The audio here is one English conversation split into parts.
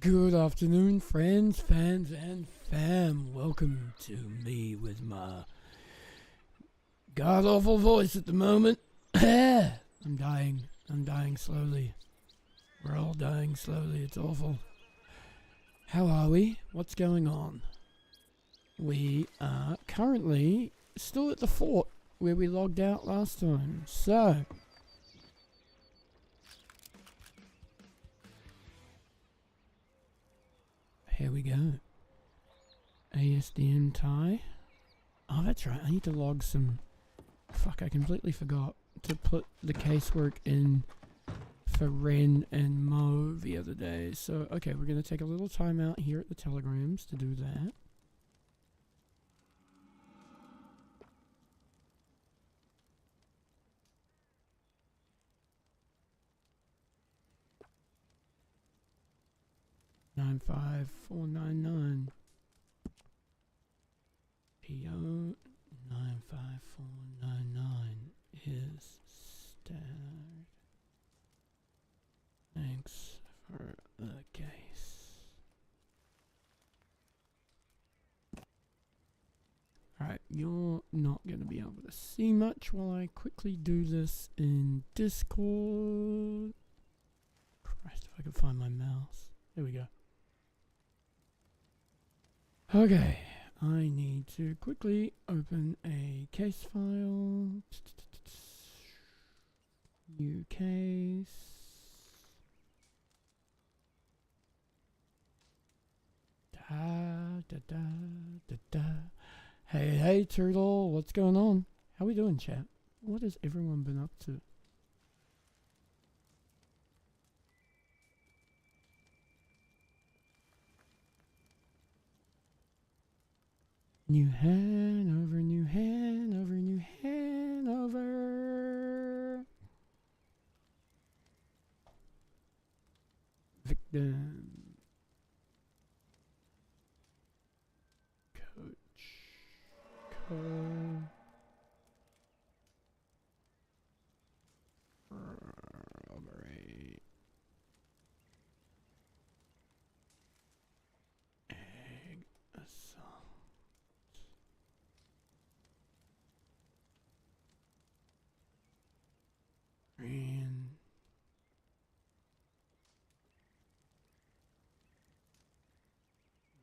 Good afternoon, friends, fans, and fam. Welcome to me with my god awful voice at the moment. I'm dying. I'm dying slowly. We're all dying slowly. It's awful. How are we? What's going on? We are currently still at the fort where we logged out last time. So, here we go. ASDM tie. Oh, that's right. I need to log some. Fuck, I completely forgot to put the casework in for Ren and Mo the other day. So, okay, we're going to take a little time out here at the telegrams to do that. Nine five four nine nine. PO 95499 is standard. Thanks for the case. Alright, you're not going to be able to see much while I quickly do this in Discord. Christ, if I could find my mouse. There we go. Okay, I need to quickly open a case file. New case. Da da da da da. Hey turtle, what's going on? How we doing, chat? What has everyone been up to? New Hanover, New Hanover, New Hanover. Victim. Coach. Corroborate. Egg assault. Green.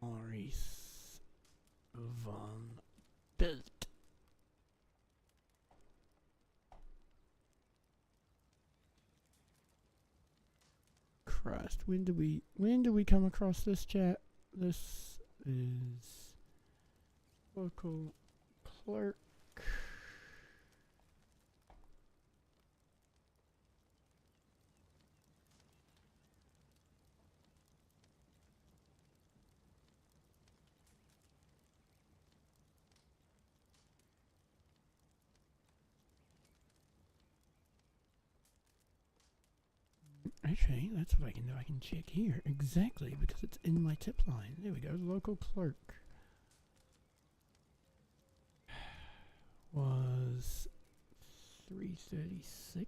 Maurice Von Bilt. Christ, when do we come across this chat? This is local clerk. Actually, that's what I can do. I can check here. Exactly, because it's in my tip line. There we go. Local clerk. Was 336.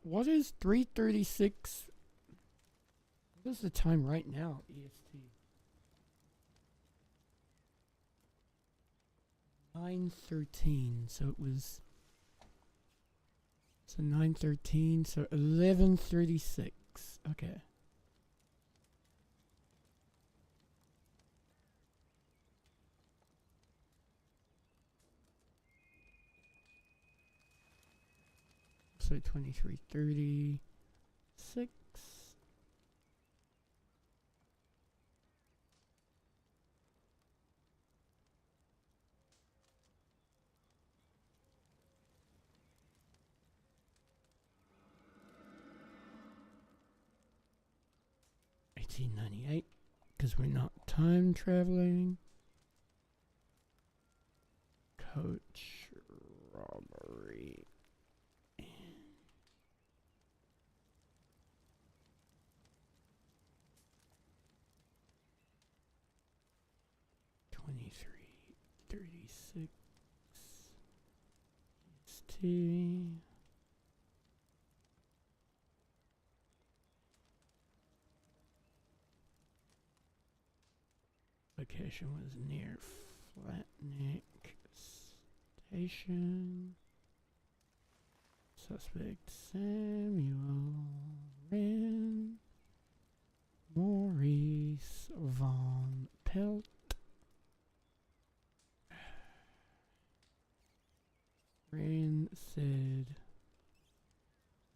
What is 336? What is the time right now, EST? 9:13, so it was... So 9:13, so 11:36. Okay. so 2336. $18.98, because we're not time traveling. Coach robbery. 2336 EST. Location was near Flatneck Station. Suspect Samuel Wren. Maurice Von Pelt. Wren said,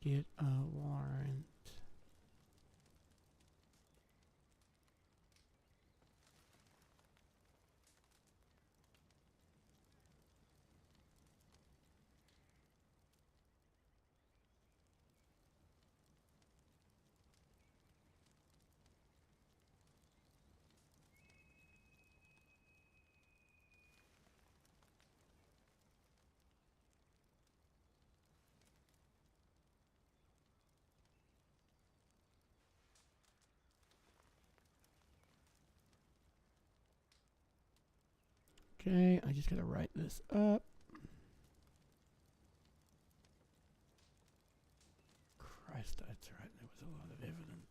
"Get a warrant." Okay, I just gotta write this up. Christ, that's right, there was a lot of evidence.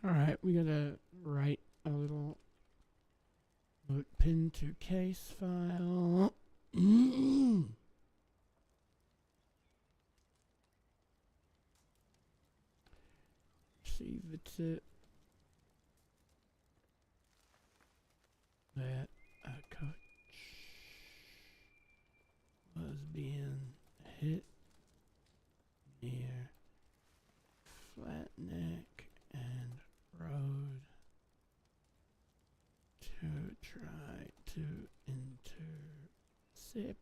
Alright, we gotta write a little note pin to case file. Receive the tip that a coach was being hit near Flatneck and Road to try to intercept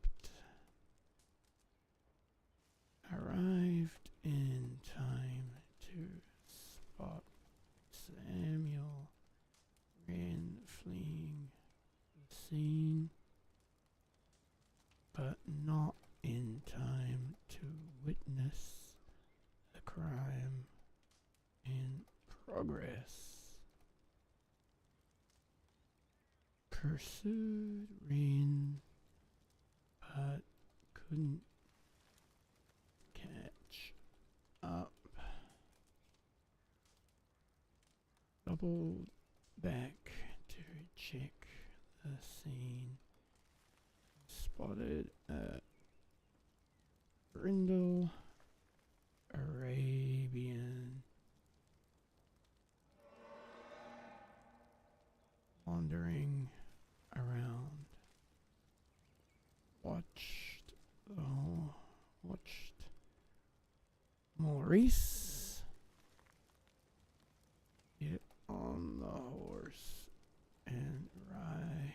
scene, but not in time to witness the crime in progress. Pursued Rin, but couldn't catch up. Doubled back to check the scene. Spotted a brindle Arabian wandering around. Watched Maurice get on the horse and ride.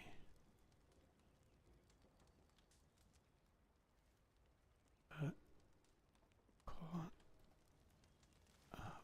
But caught up.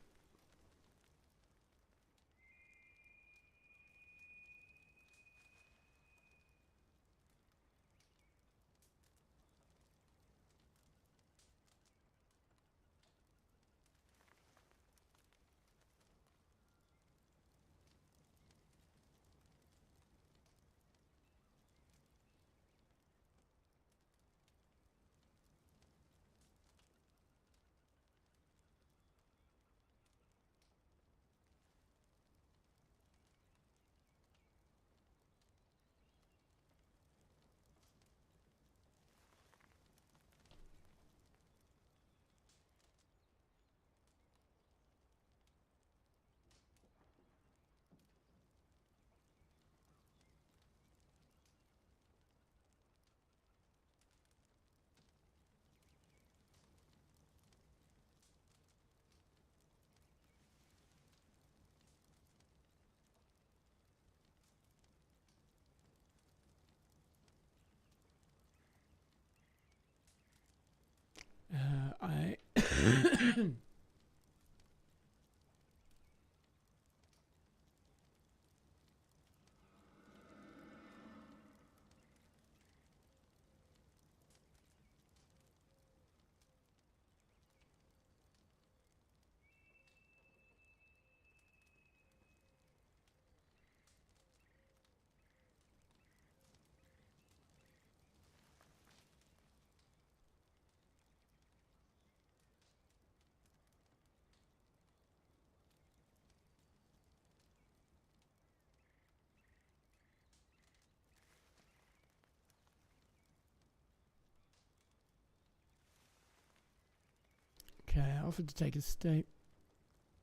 I offered to take his step.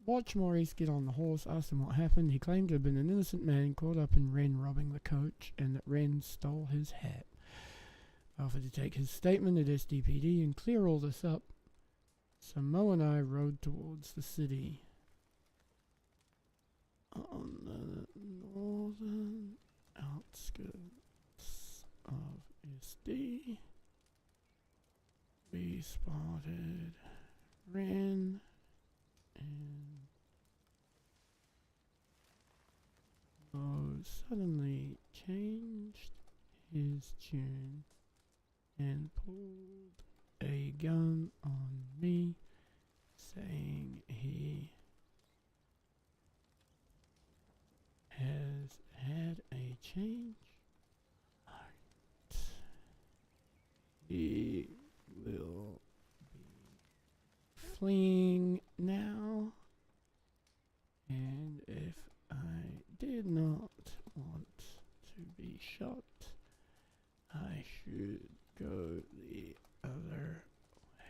Watched Maurice get on the horse, asked him what happened. He claimed to have been an innocent man caught up in Wren robbing the coach and that Wren stole his hat. I offered to take his statement at SDPD and clear all this up. So Mo and I rode towards the city. On the northern outskirts of SD, we spotted Wren and Mo suddenly changed his tune and pulled a gun on me, saying he has had a change heart. He will be fleeing now, and if I did not want to be shot, I should go the other way.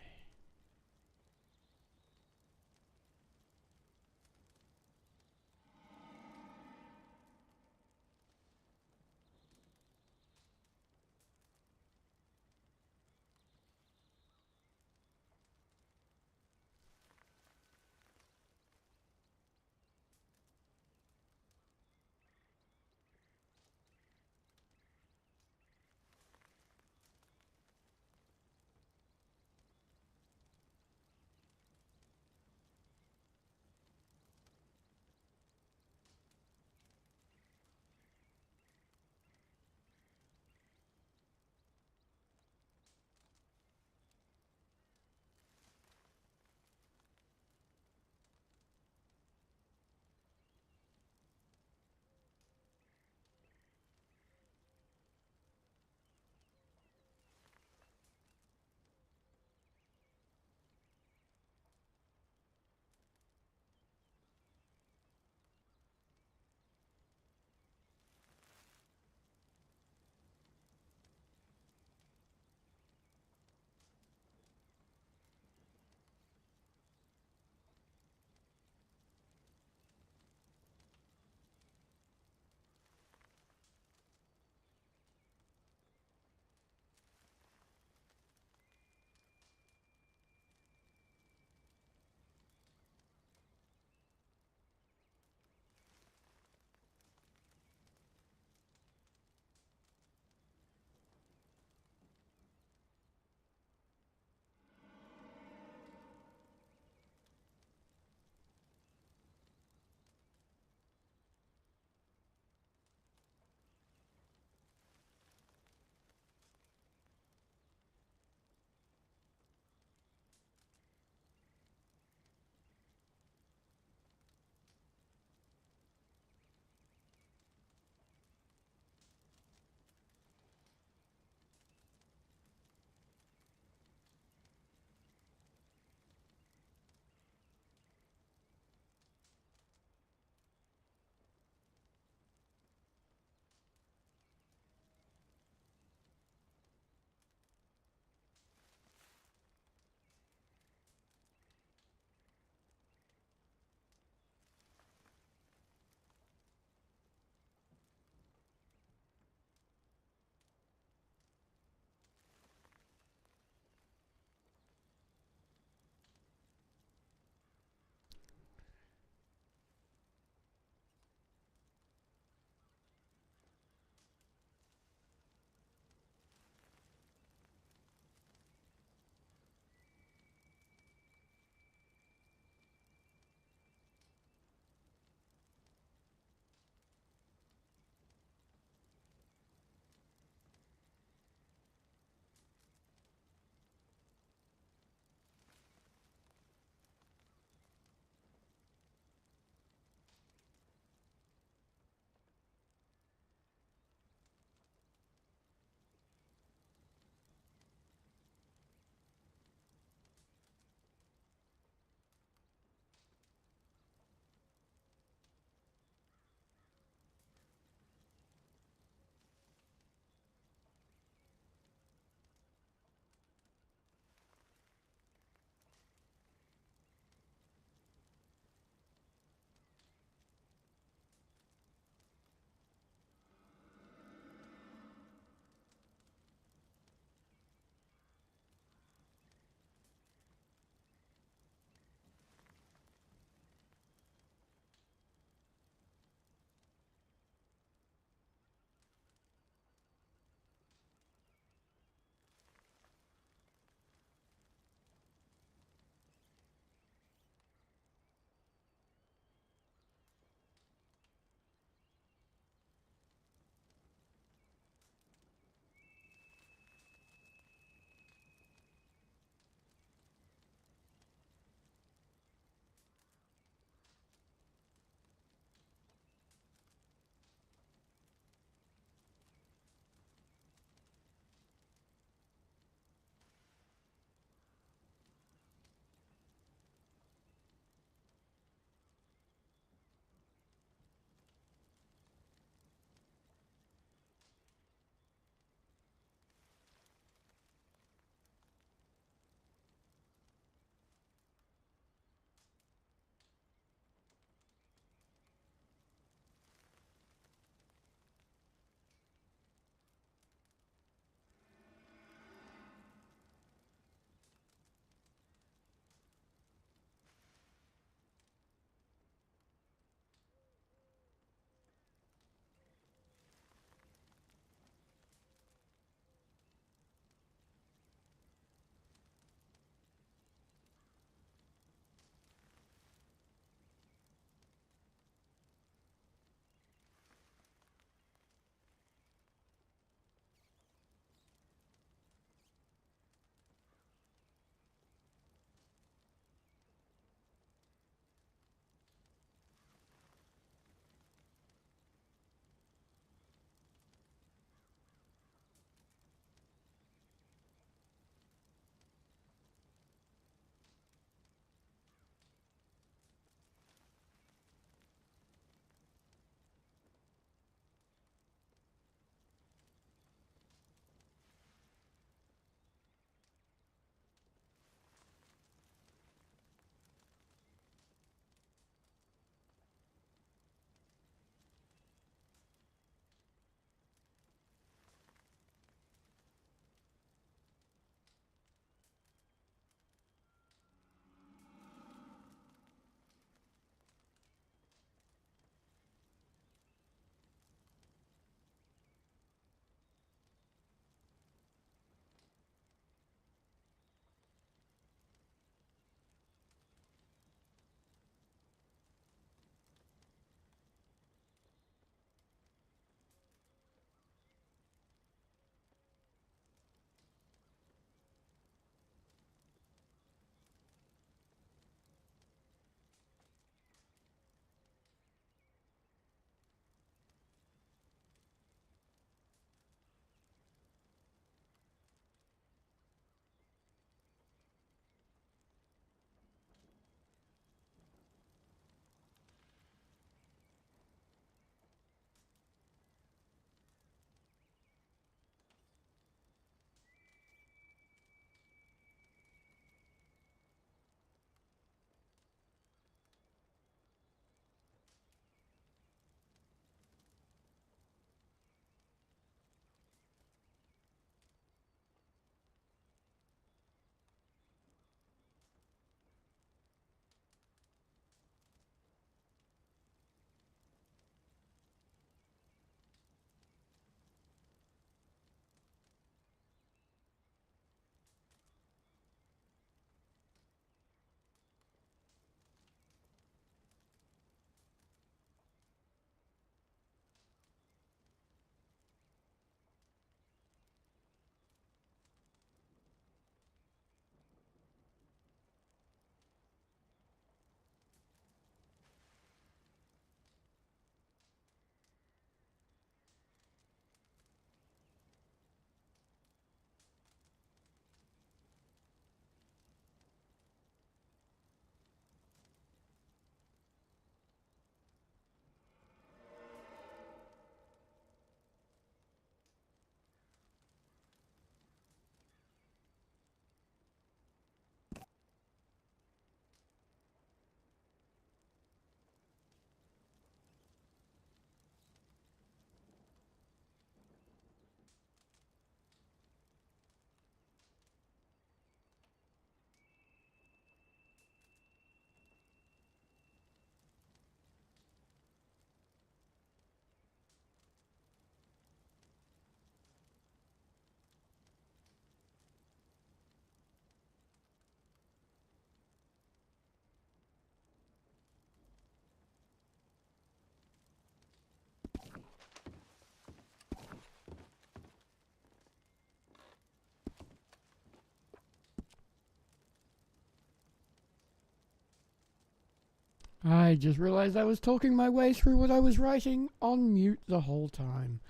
I just realized I was talking my way through what I was writing on mute the whole time.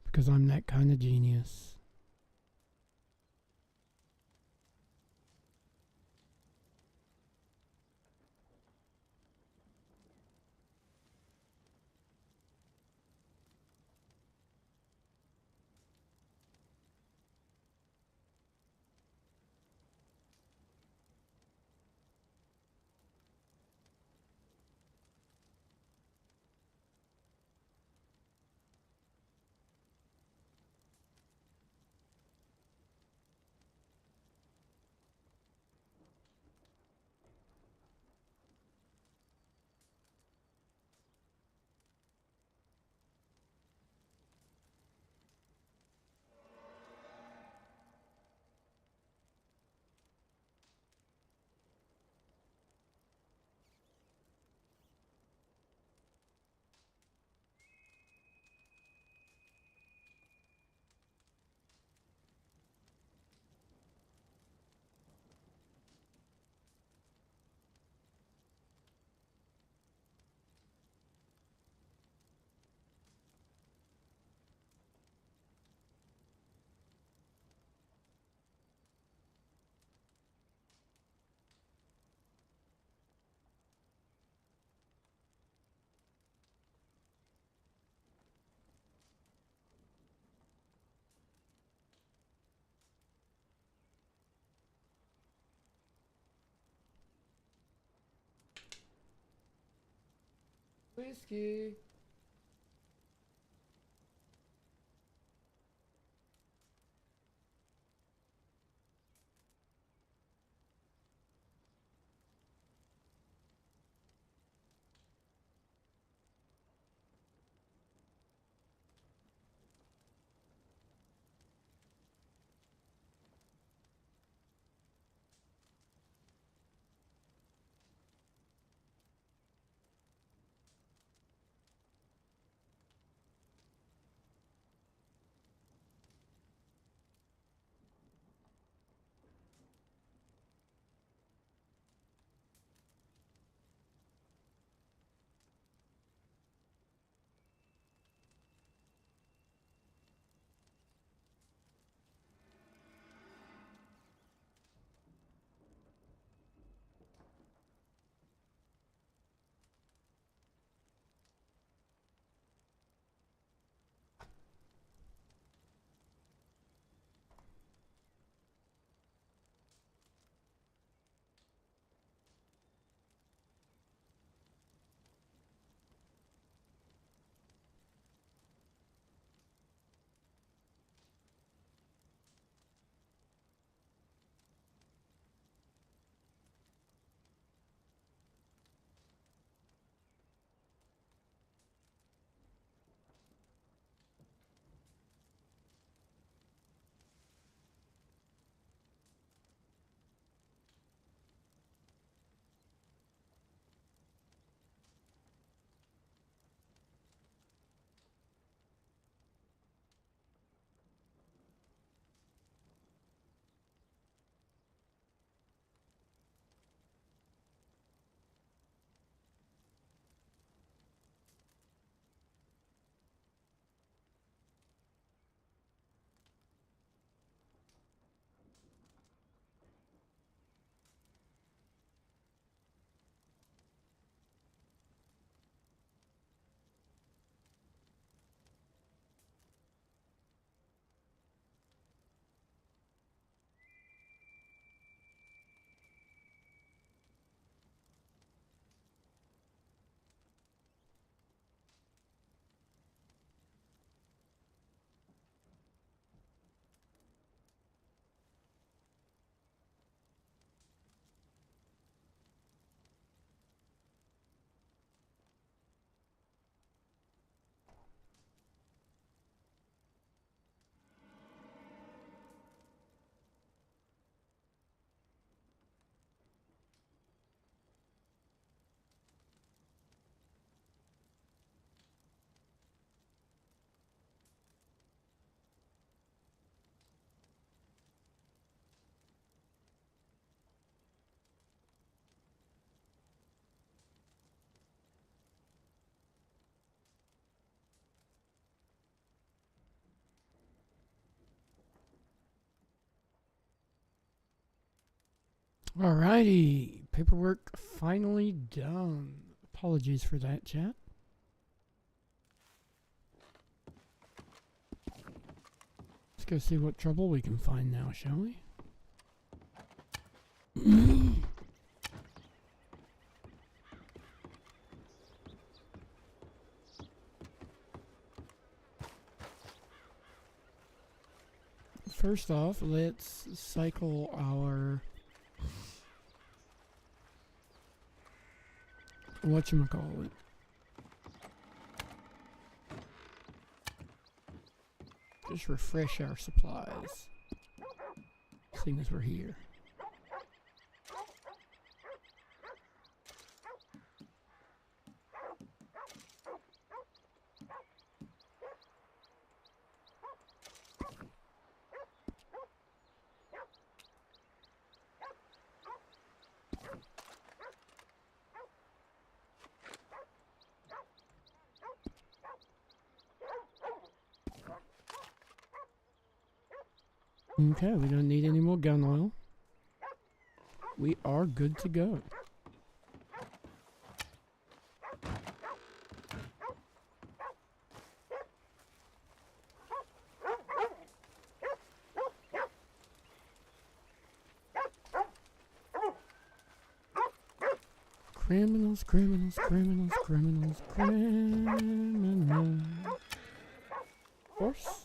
Because I'm that kind of genius. Whiskey. Alrighty, paperwork finally done. Apologies for that, chat. Let's go see what trouble we can find now, shall we? First off, let's cycle our whatchamacallit. Just refresh our supplies, seeing as we're here. Okay, we don't need any more gun oil. We are good to go. Criminals, criminals, criminals, criminals, criminals. Horse?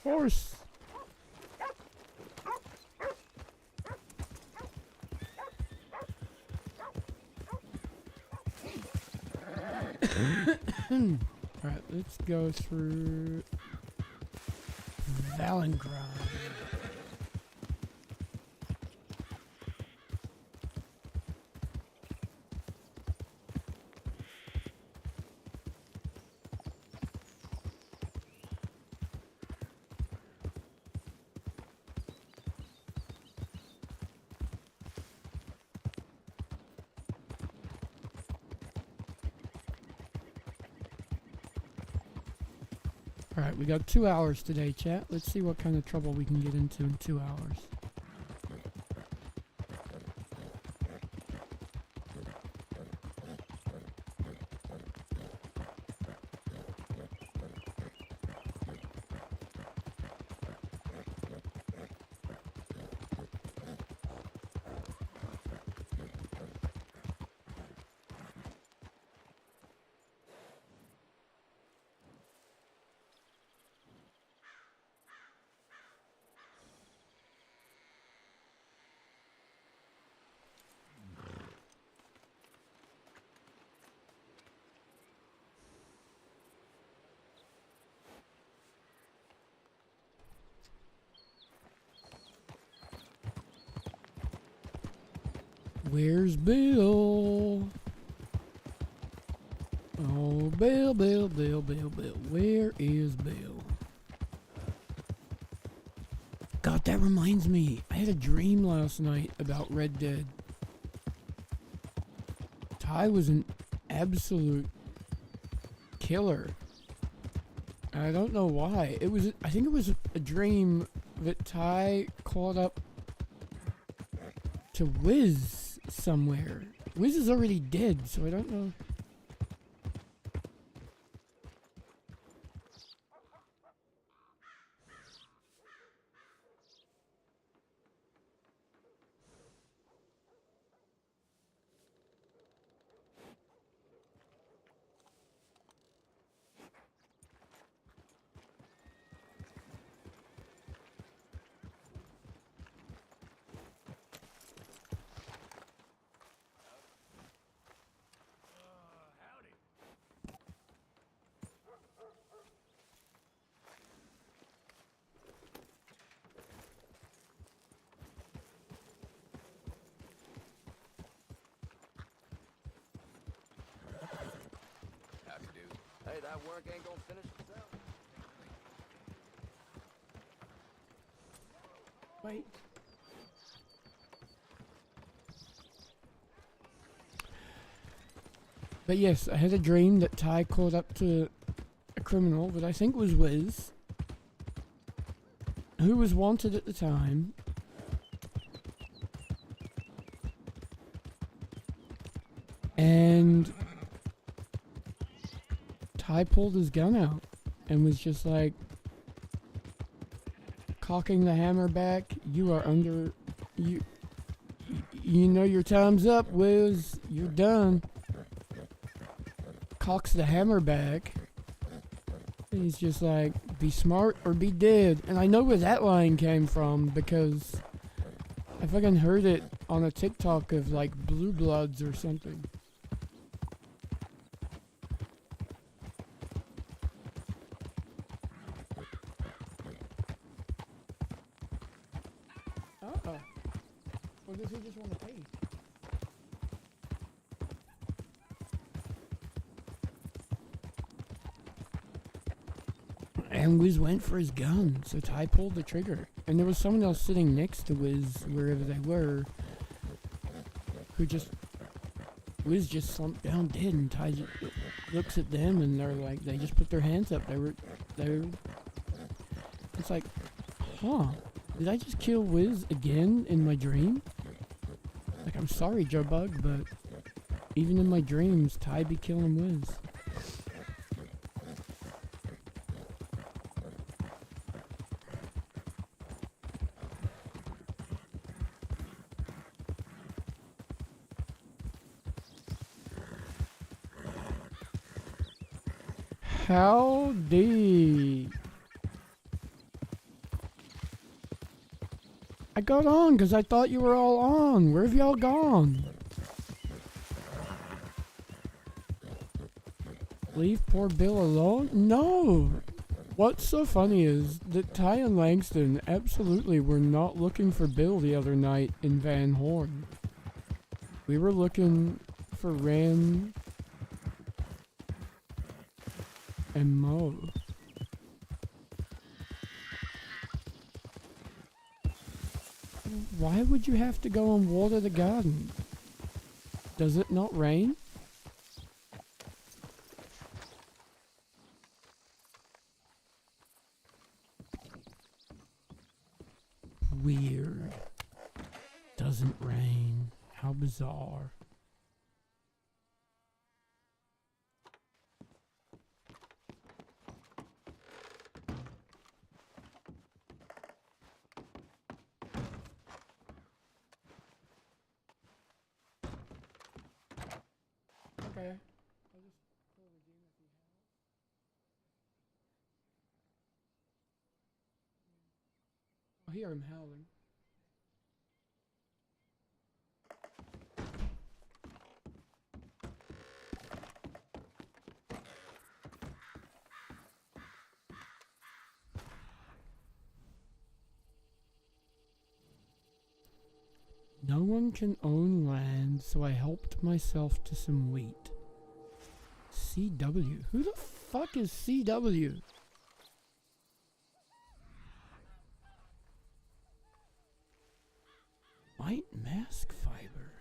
Horse! Alright, let's go through Valengrind. Alright, we got 2 hours today, chat. Let's see what kind of trouble we can get into in 2 hours. Where's Bill? Oh, Bill, Bill, Bill, Bill, Bill. Where is Bill? God, that reminds me. I had a dream last night about Red Dead. Ty was an absolute killer. I don't know why. I think it was a dream that Ty called up to Wiz somewhere. Wiz is already dead, so I don't know. Hey, that work ain't gonna finish itself. Wait. But yes, I had a dream that Ty called up to a criminal that I think was Wiz. who was wanted at the time, and Ty pulled his gun out and was just like cocking the hammer back. You are under, you know your time's up, Wiz. You're done. Cocks the hammer back. And he's just like, be smart or be dead. And I know where that line came from because I fucking heard it on a TikTok of like Blue Bloods or something. Oh. Or does he just want to pay? And Wiz went for his gun, so Ty pulled the trigger. And there was someone else sitting next to Wiz, wherever they were, who just... Wiz just slumped down dead, and Ty looks at them, and they're like, they just put their hands up. They were... It's like, huh, did I just kill Wiz again in my dream? Like, I'm sorry, Joe Bug, but even in my dreams, Ty be killing Wiz. Howdy. I got on because I thought you were all on. Where have y'all gone? Leave poor Bill alone? No! What's so funny is that Ty and Langston absolutely were not looking for Bill the other night in Van Horn. We were looking for Ran and Mo. Why would you have to go and water the garden? Does it not rain? Weird. Doesn't rain. How bizarre. Okay. I'll just pull the game if you have. I hear him howling. No one can own land, so I helped myself to some wheat. CW? Who the fuck is CW? White mask fiber.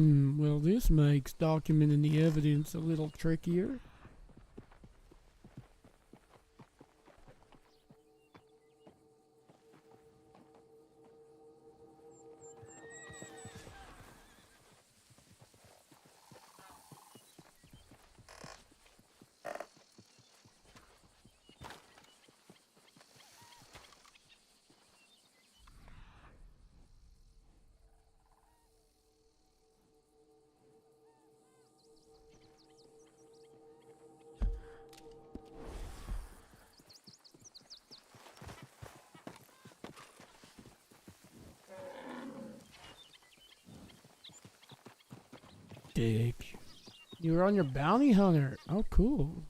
Well, this makes documenting the evidence a little trickier. Dick. You were on your bounty hunter. Oh, cool.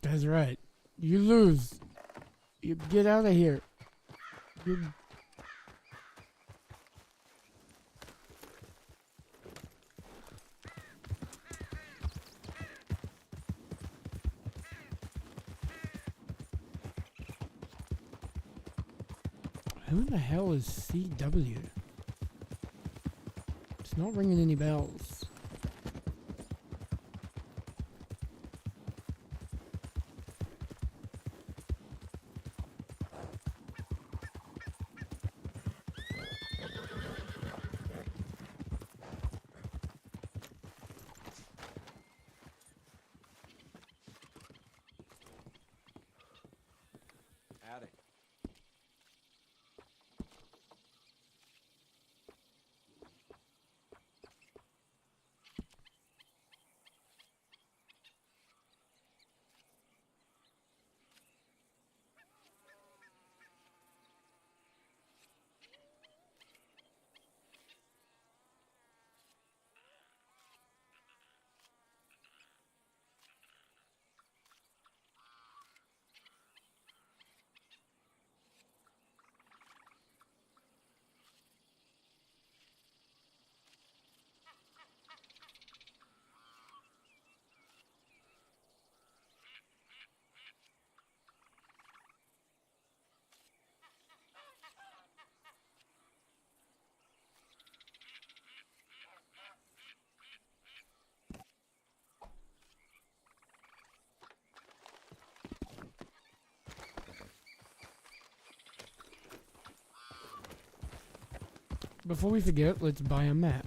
That's right. You lose. You get out of here. You... Who in the hell is CW? It's not ringing any bells. Howdy. Before we forget, let's buy a map.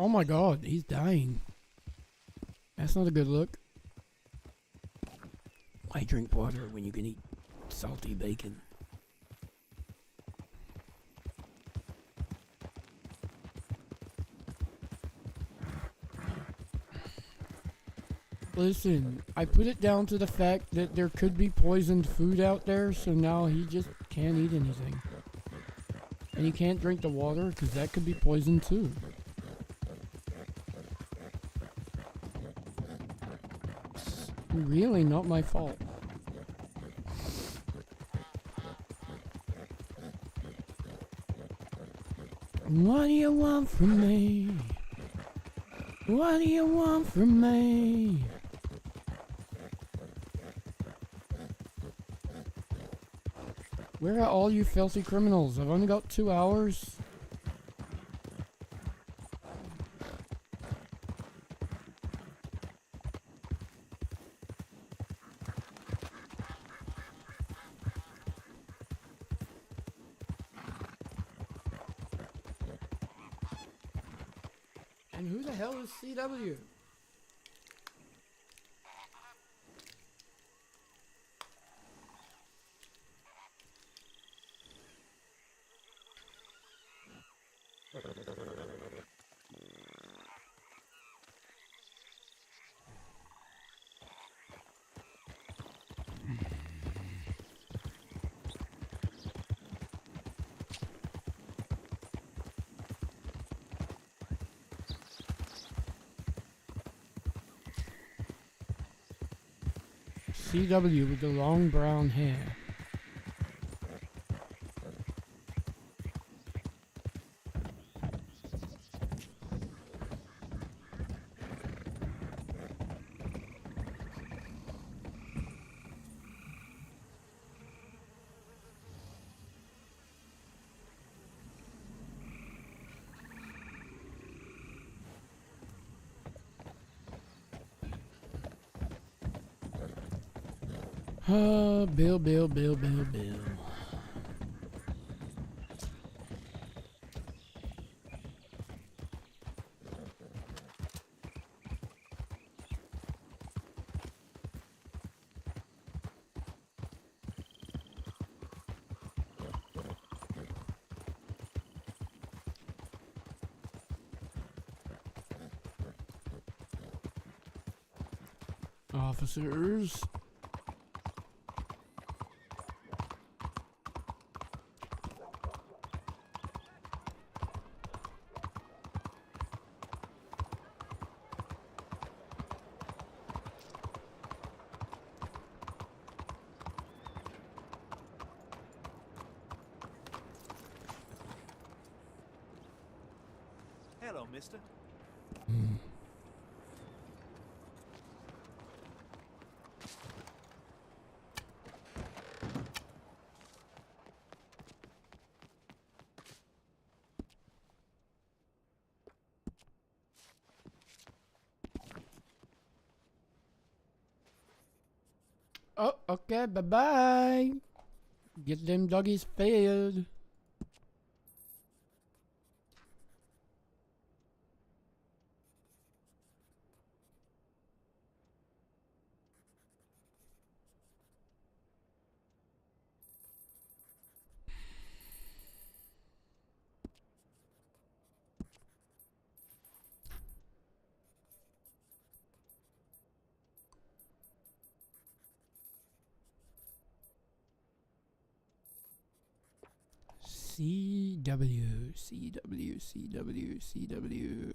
Oh my god, he's dying. That's not a good look. Why drink water when you can eat salty bacon? Listen, I put it down to the fact that there could be poisoned food out there, so now he just can't eat anything. And he can't drink the water because that could be poison too. It's really not my fault. What do you want from me? What do you want from me? Where are all you filthy criminals? I've only got 2 hours. And who the hell is CW? CW with the long brown hair. Bill. Officers. Hello, mister. Oh, okay, bye-bye. Get them doggies fed. CW.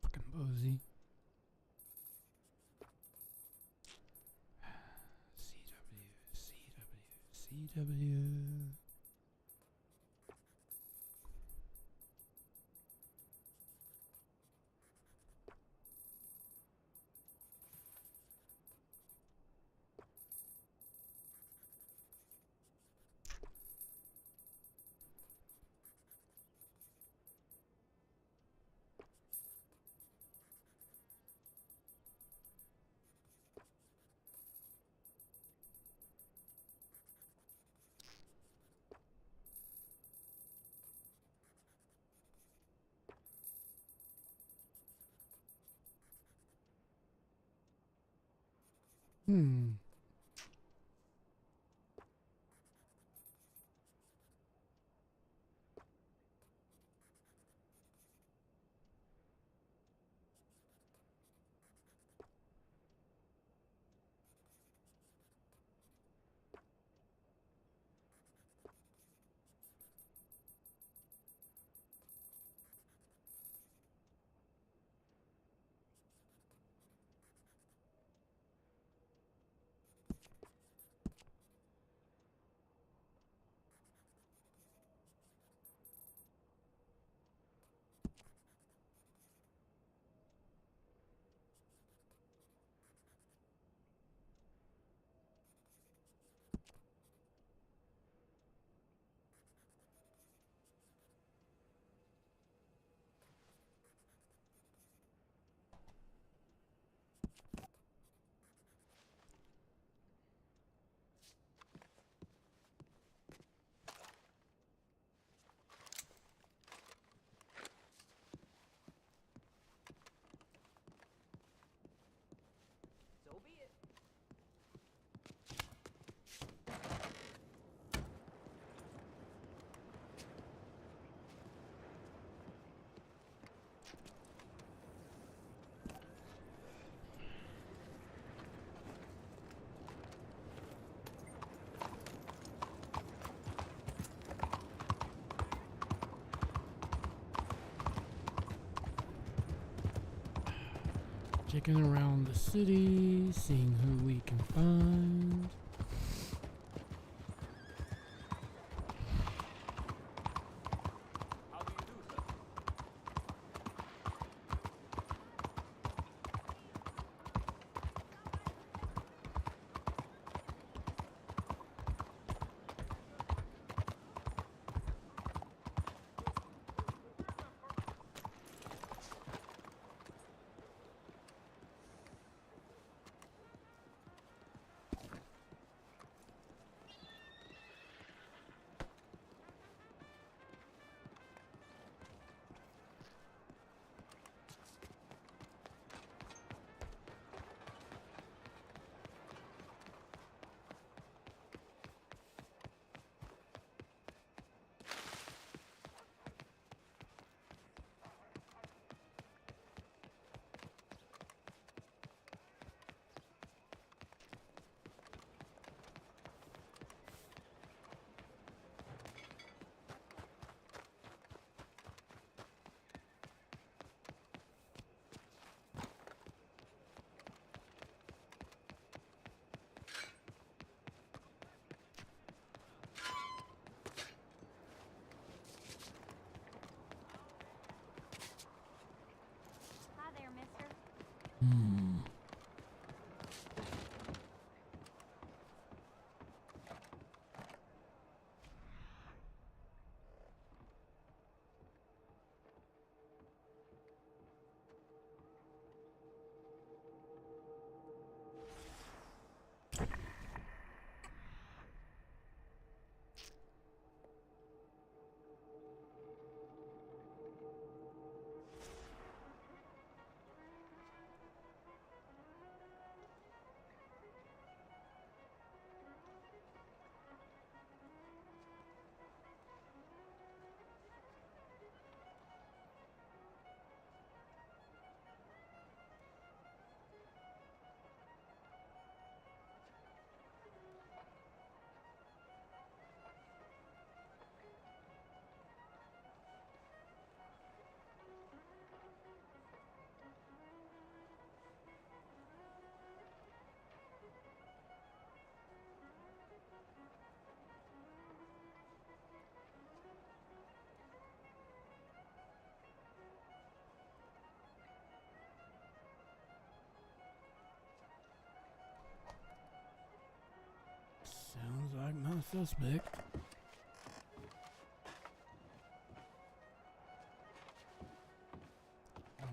Fucking Bozy. CW. Hmm. So be it. Checking around the city, seeing who we can find. How do you do, sir? Hi there, mister. Hmm. Sounds like my suspect.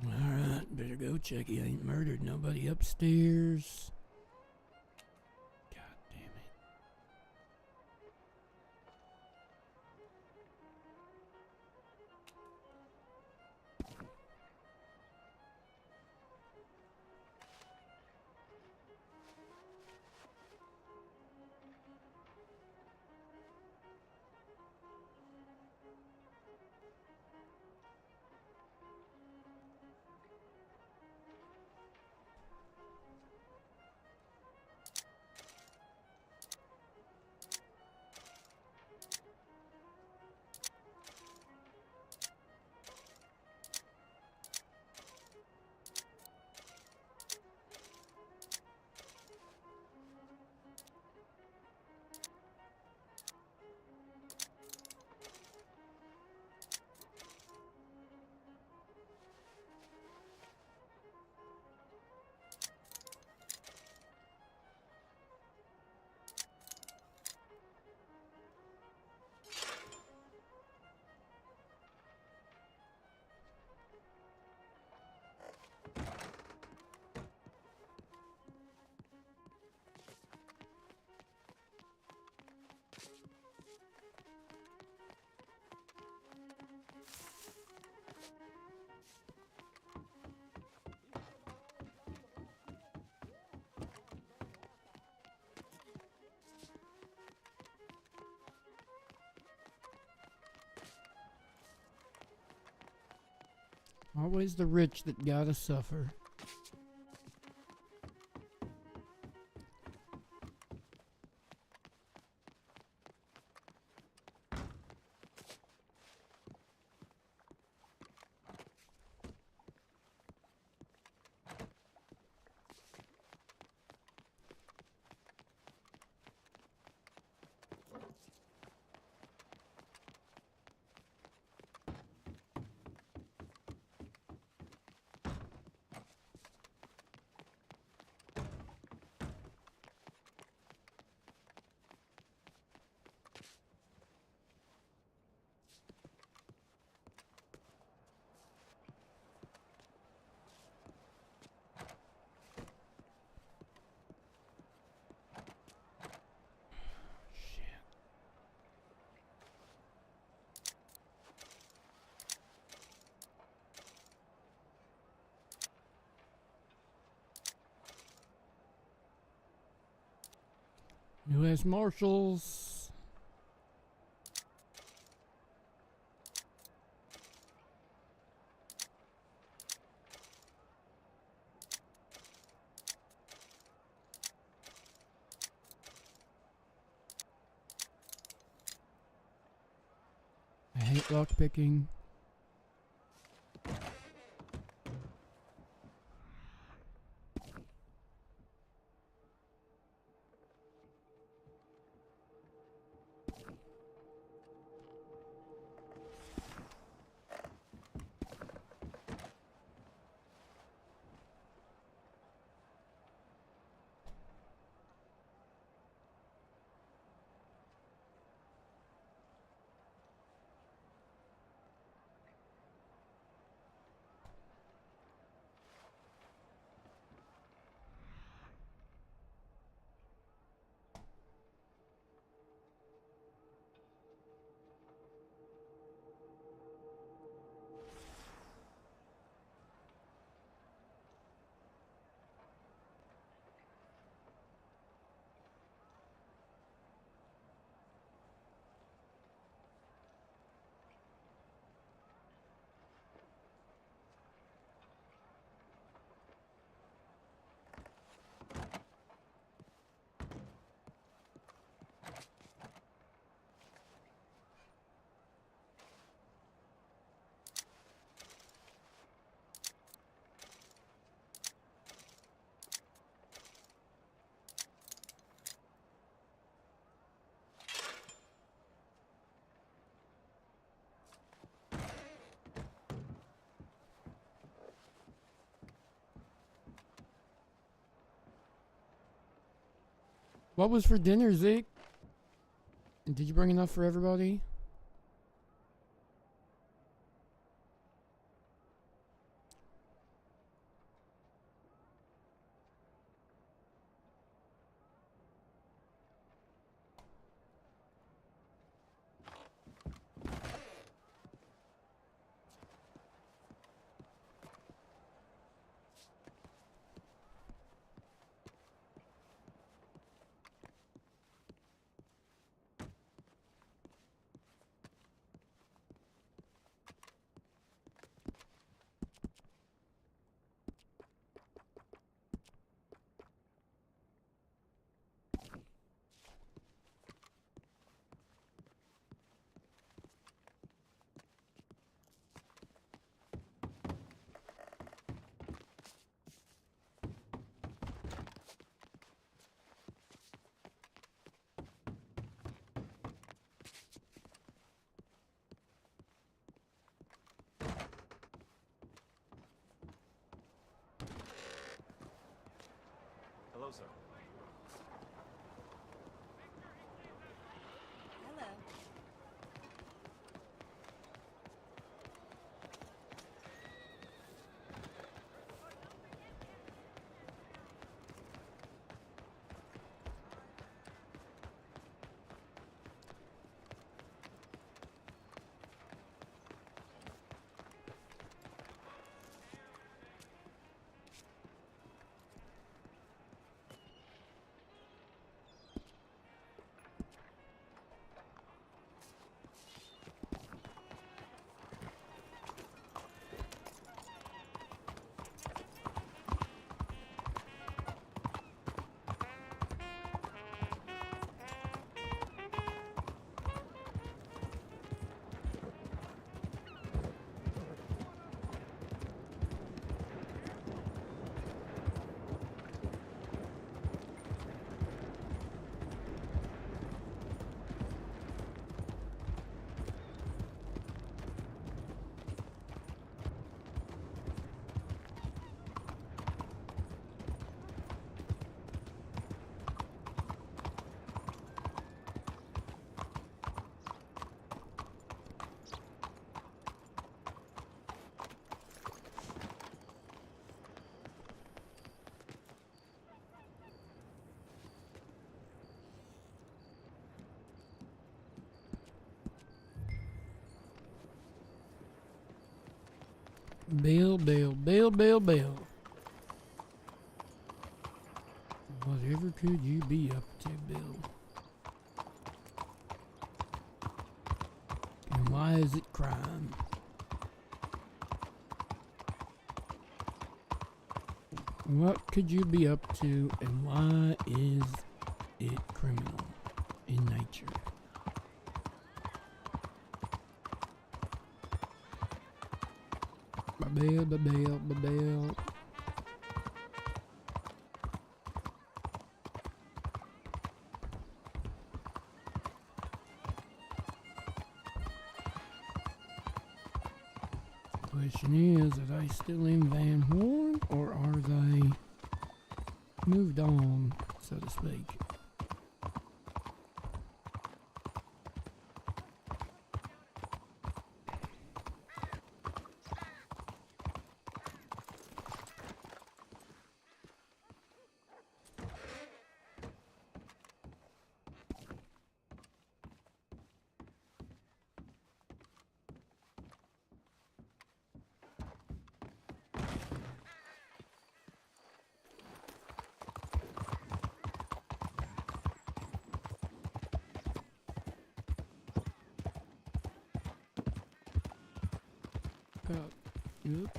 Alright, better go check he ain't murdered nobody upstairs. God damn it. Always the rich that gotta suffer. U.S. Marshals. I hate lockpicking. What was for dinner, Zeke? Did you bring enough for everybody? Hello, sir. Hello. Bill, Bill, Bill, Bill, Bill. Whatever could you be up to, Bill? And why is it crime? What could you be up to, and why is it criminal in nature? Ba-bell, ba-bell, ba-bell. Question is, are they still in Van Horn, or are they moved on, so to speak? Yep.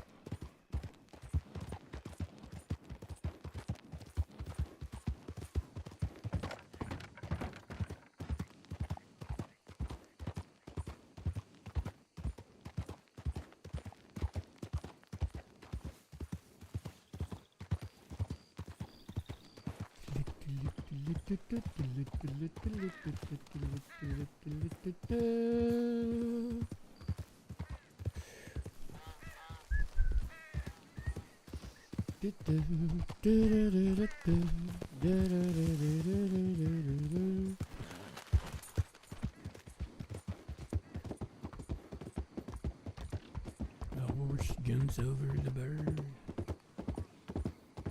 The horse jumps over the bird.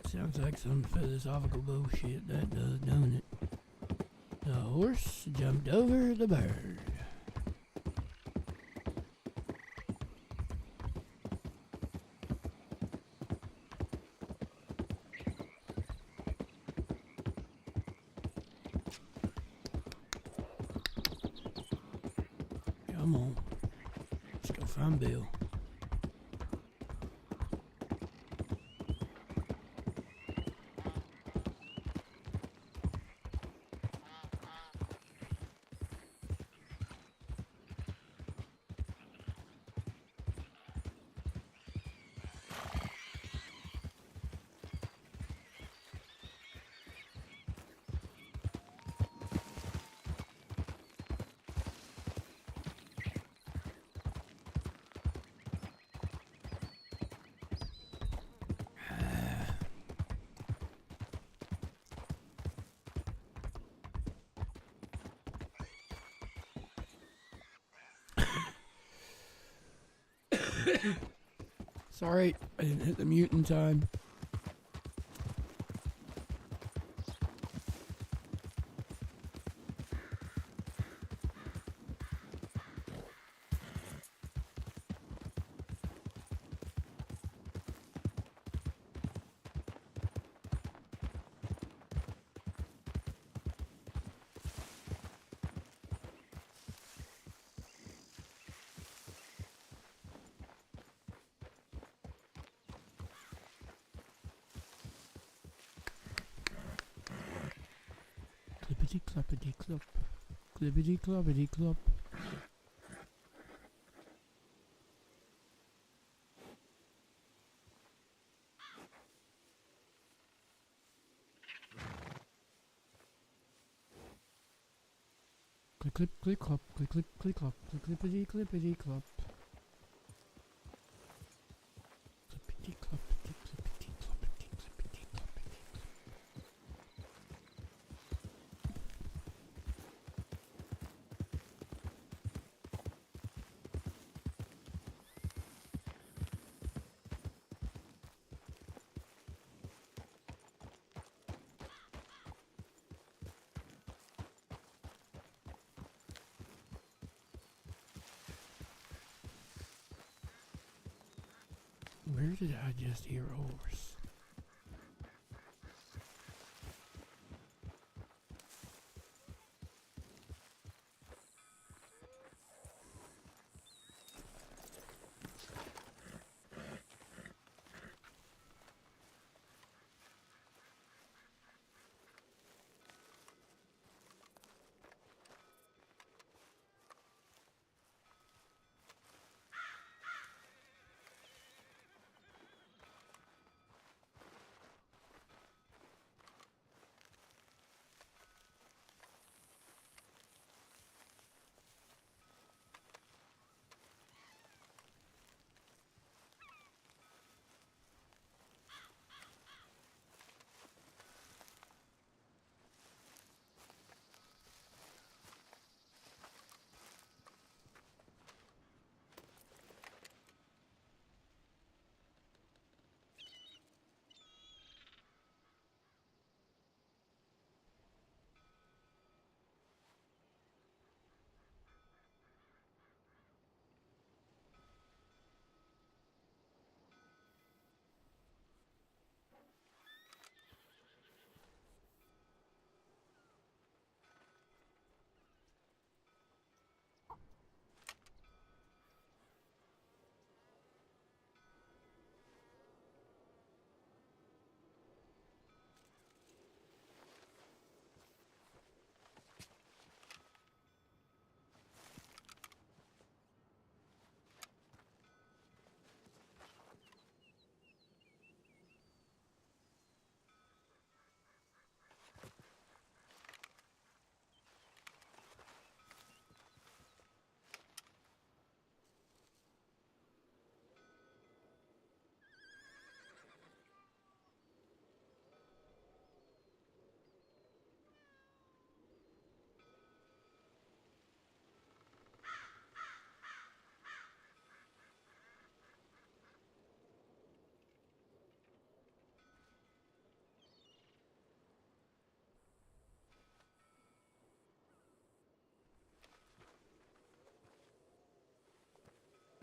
Sounds like some philosophical bullshit, that does, don't it? The horse jumped over the bird. Come on. Let's go find Bill. Sorry, I didn't hit the mute in time. Clippity cloppity clop. Clippity cloppity clop. Click clip click clop. Click clip click clop. Click clippity clippity clop. Clippity cloppity clippity cloppity clippity cloppity. Where did I just hear a horse?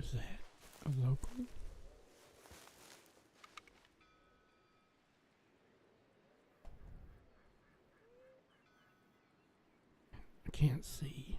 Is that a local? I can't see.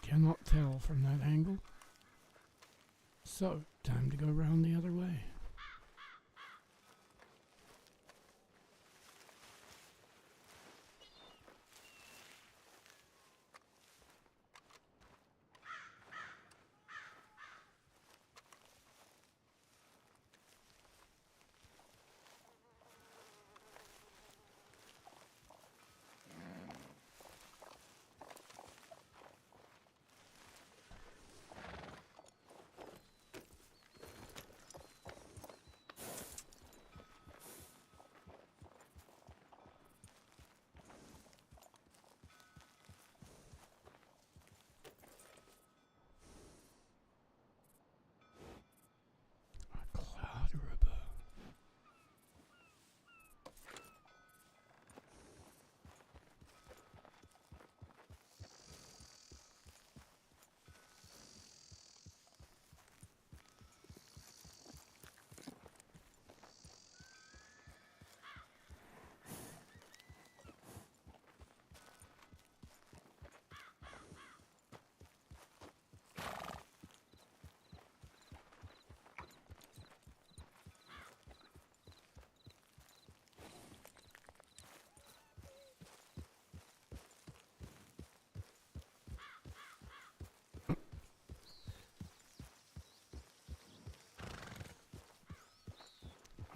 Cannot tell from that angle. So, time to go around the other way.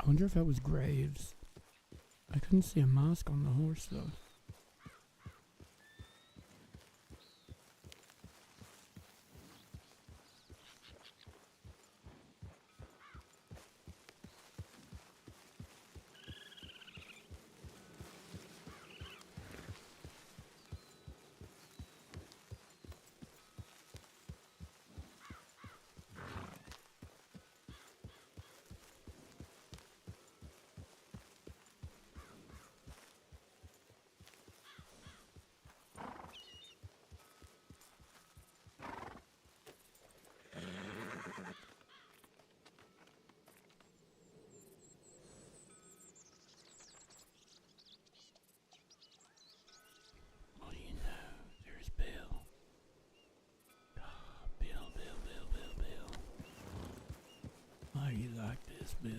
I wonder if that was Graves. I couldn't see a mask on the horse though. What do you know? There's Bill. Ah, Bill. How you like this, Bill?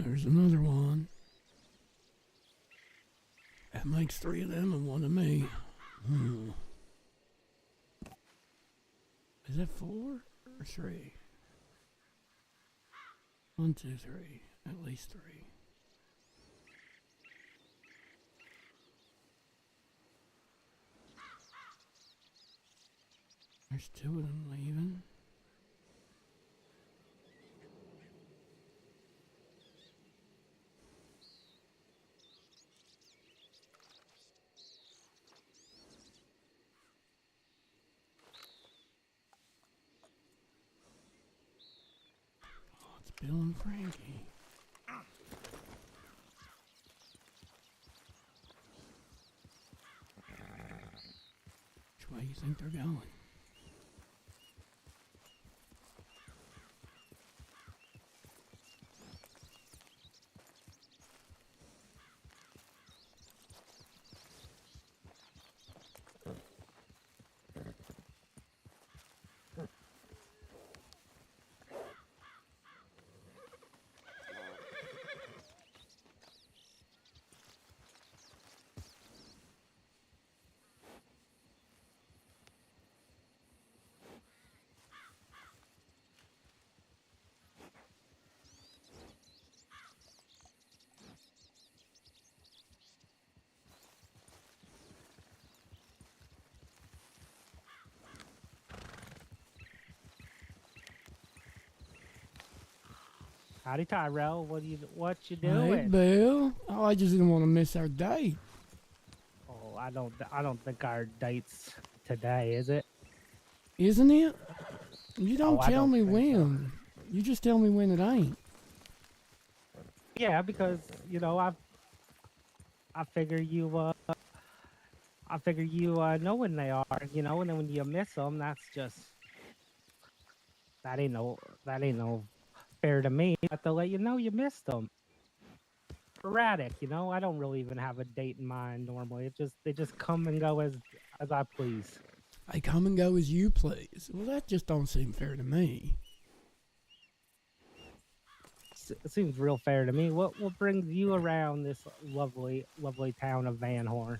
There's another one. That makes 3 of them and 1 of me. Is that 4 or 3? 1, 2, 3. At least 3. There's two of them leaving. Oh, it's Bill and Frankie. Which way you think they're going? Howdy, Tyrell. What you Hey, doing? Bill. Oh, I just didn't want to miss our date. Oh, I don't think our date's today, is it? Isn't it? You Oh, don't I tell don't me think so. when. You just tell me when it ain't. Yeah, because I figure you know when they are, and then when you miss them, that ain't no fair to me. I have to let you know you missed them. Sporadic, I don't really even have a date in mind normally. They just come and go as I please. They come and go as you please. Well, that just don't seem fair to me. It seems real fair to me. What brings you around this lovely town of Van Horn?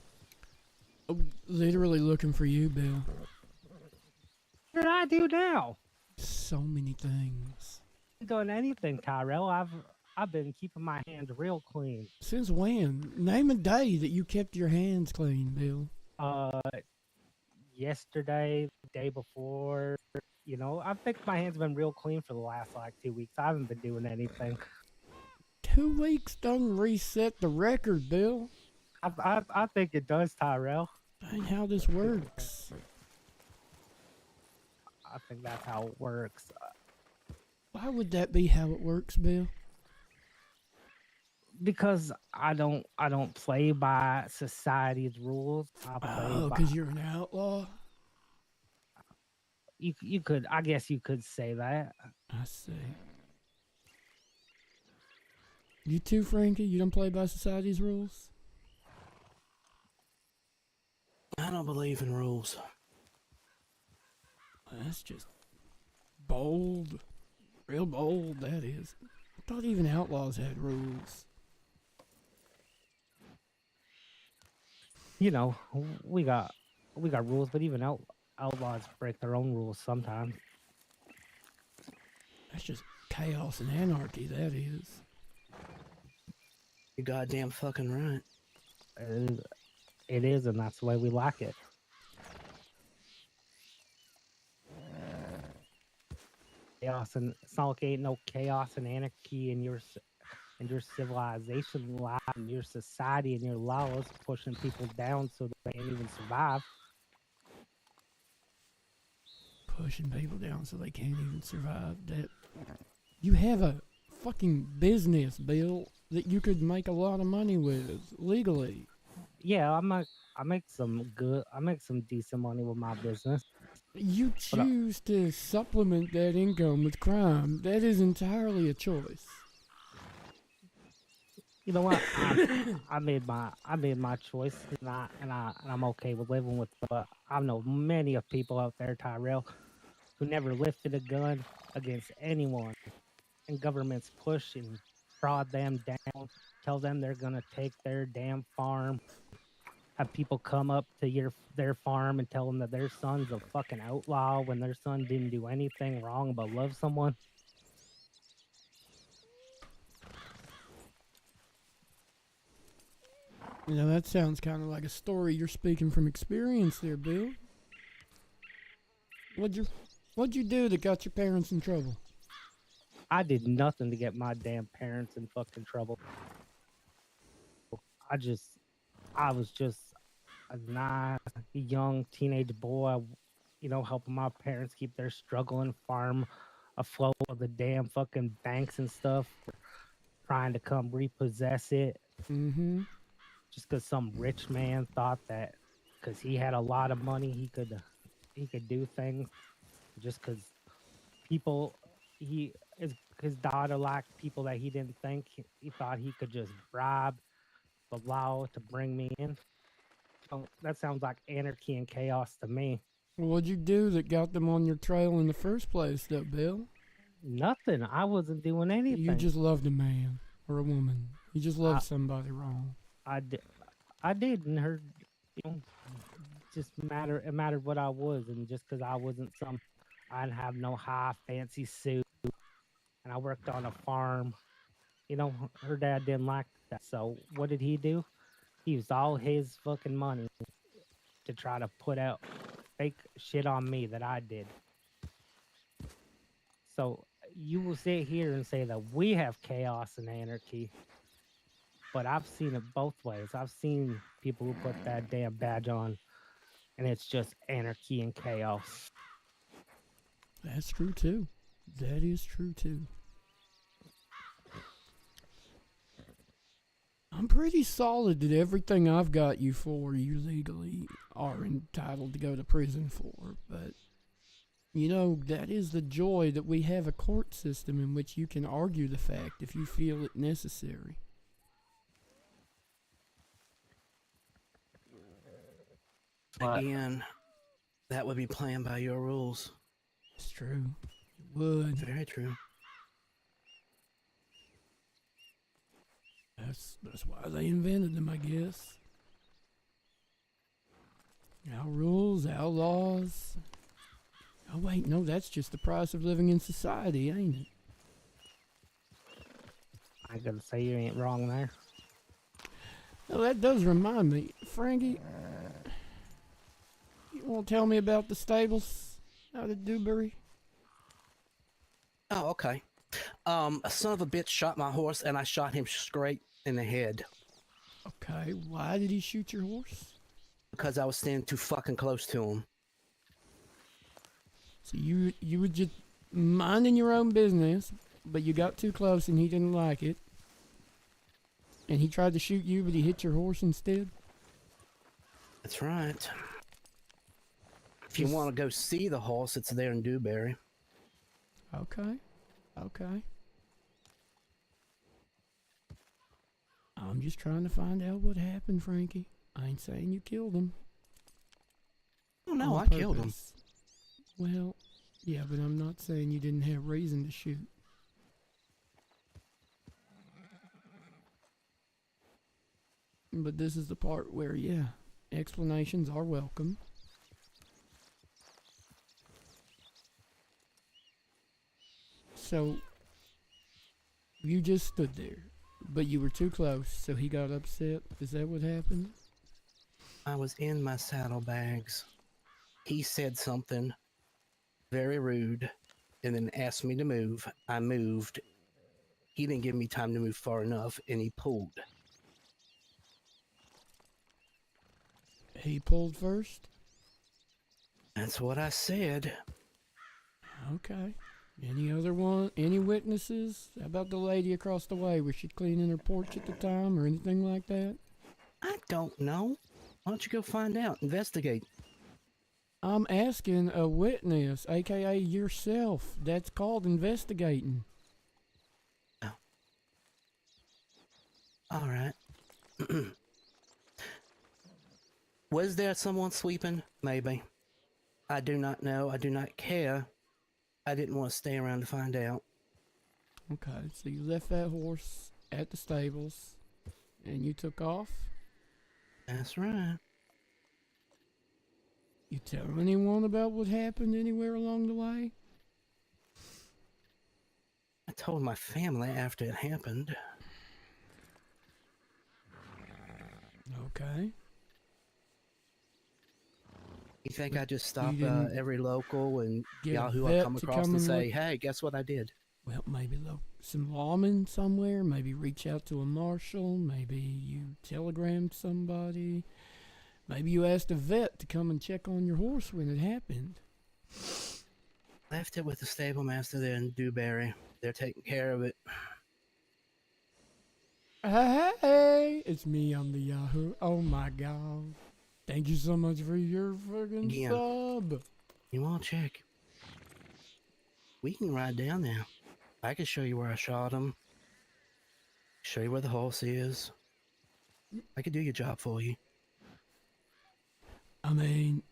Oh, literally looking for you, Bill. What did I do now? So many things. I haven't done anything, Tyrell. I've been keeping my hands real clean. Since when? Name a day that you kept your hands clean, Bill. Uh, Yesterday, the day before, I think my hands been real clean for the last like 2 weeks. I haven't been doing anything. 2 weeks done reset the record, Bill. I think it does, Tyrell. That ain't how this works. I think that's how it works. Why would that be how it works, Bill? Because I don't play by society's rules. I play Oh, by. because you're an outlaw? You could, I guess you could say that. I see. You too, Frankie? You don't play by society's rules? I don't believe in rules. That's just bold. Real bold, that is. I thought even outlaws had rules. We got rules, but even outlaws break their own rules sometimes. That's just chaos and anarchy, that is. You're goddamn fucking right. It is, and that's the way we like it. Chaos, and it's not like ain't no chaos and anarchy in your civilization life, and your society and your laws pushing people down so they can't even survive. Pushing people down so they can't even survive. That you have a fucking business, Bill, that you could make a lot of money with legally. Yeah, I make some decent money with my business. You choose to supplement that income with crime. That is entirely a choice. You know what? I made my choice, and I'm okay with living with it. But I know many of people out there, Tyrell, who never lifted a gun against anyone, and governments push and prod them down, tell them they're gonna take their damn farm, have people come up to their farm and tell them that their son's a fucking outlaw when their son didn't do anything wrong but love someone. You know, that sounds kind of like a story you're speaking from experience there, Bill. What'd you do that got your parents in trouble? I did nothing to get my damn parents in fucking trouble. I was just a nice young teenage boy, helping my parents keep their struggling farm afloat of the damn fucking banks and stuff, trying to come repossess it Mm-hmm. just because some rich man thought that because he had a lot of money he could do things just because people his daughter liked people that he didn't think he thought he could just bribe the law to bring me in. So that sounds like anarchy and chaos to me. Well, what'd you do that got them on your trail in the first place, though, Bill? Nothing. I wasn't doing anything. You just loved a man or a woman. You just loved I, somebody wrong. I did, and her, just it mattered what I was, and just because I wasn't I didn't have no high fancy suit, and I worked on a farm. Her dad didn't like that. So what did he do? He used all his fucking money to try to put out fake shit on me that I did. So you will sit here and say that we have chaos and anarchy, but I've seen it both ways. I've seen people who put that damn badge on, and it's just anarchy and chaos. That's true, too. That is true, too. I'm pretty solid that everything I've got you for, you legally are entitled to go to prison for. But, that is the joy that we have a court system in which you can argue the fact if you feel it necessary. Again, that would be playing by your rules. It's true. It would. Very true. That's why they invented them, I guess. Our rules, our laws. Oh, wait, no, that's just the price of living in society, ain't it? I gotta say you ain't wrong there. Well, that does remind me. Frankie, you want to tell me about the stables out at Dewberry? Oh, okay. A son of a bitch shot my horse, and I shot him straight in the head. Okay, why did he shoot your horse? Because I was standing too fucking close to him. So you were just minding your own business, but you got too close and he didn't like it. And he tried to shoot you, but he hit your horse instead? That's right. If you want to go see the horse, it's there in Dewberry. Okay. Okay. I'm just trying to find out what happened, Frankie. I ain't saying you killed him. Oh, no, On I killed him. purpose. Well, yeah, but I'm not saying you didn't have reason to shoot. But this is the part where, yeah, explanations are welcome. So, you just stood there, but you were too close, so he got upset. Is that what happened? I was in my saddlebags. He said something very rude and then asked me to move. I moved. He didn't give me time to move far enough, and he pulled. He pulled first? That's what I said. Okay. Any witnesses? How about the lady across the way? Was she cleaning her porch at the time or anything like that? I don't know. Why don't you go find out? Investigate. I'm asking a witness, aka yourself. That's called investigating. Oh. All right. Was there someone sweeping? Maybe. I do not know. I do not care. I didn't want to stay around to find out. Okay, so you left that horse at the stables and you took off? That's right. You tell anyone about what happened anywhere along the way? I told my family after it happened. Okay. You think I just stop didn't every local and get a Yahoo I vet come to across come and and say, look? hey, guess what I did? Well, maybe some lawman somewhere. Maybe reach out to a marshal. Maybe you telegrammed somebody. Maybe you asked a vet to come and check on your horse when it happened. Left it with the stable master there in Dewberry. They're taking care of it. Hey, it's me. I'm the Yahoo. Oh my god. Thank you so much for your fucking Yeah. sub. You want to check? We can ride down there. I can show you where I shot him. Show you where the horse is. I could do your job for you. I mean,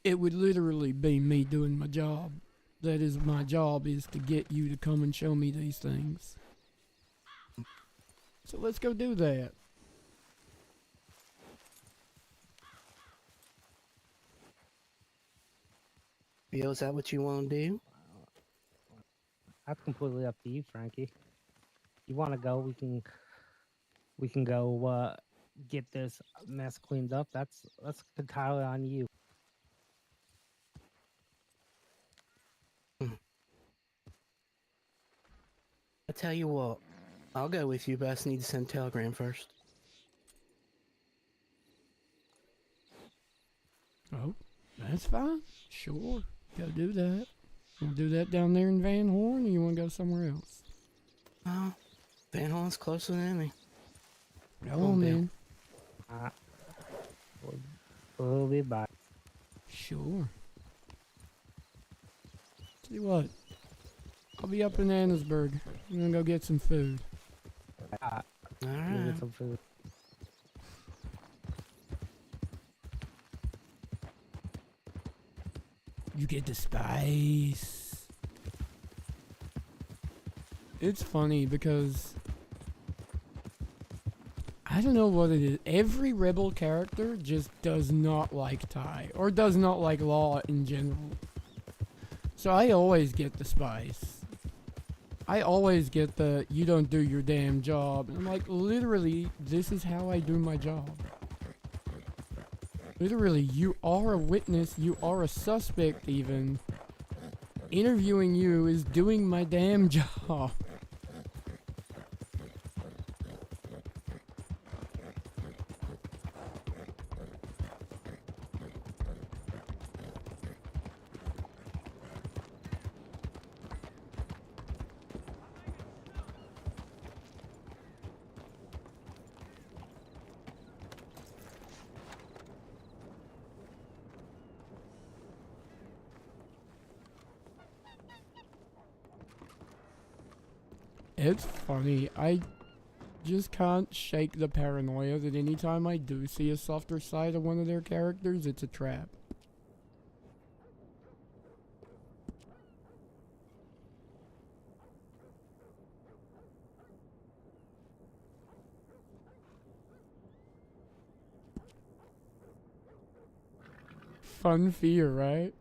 it would literally be me doing my job. That is my job, is to get you to come and show me these things. So let's go do that. Bill, is that what you want to do? That's completely up to you, Frankie. You want to go? We can go get this mess cleaned up. That's entirely on you. I tell you what, I'll go with you, but I just need to send a telegram first. Oh, that's fine. Sure. Go do that. We'll do that down there in Van Horn, or you want to go somewhere else? Oh, Van Horn's closer than me. Go Come on, on, Bill. man. We'll be back. Sure. Tell you what. I'll be up in Annesburg. I'm gonna go get some food. All We'll right. get some food. You get the spice. It's funny because I don't know what it is. Every rebel character just does not like Ty, or does not like law in general. So I always get the spice. I always get the you don't do your damn job. And I'm like, literally, this is how I do my job. Literally, you are a witness, you are a suspect even. Interviewing you is doing my damn job. It's funny, I just can't shake the paranoia that anytime I do see a softer side of one of their characters, it's a trap. Fun fear, right?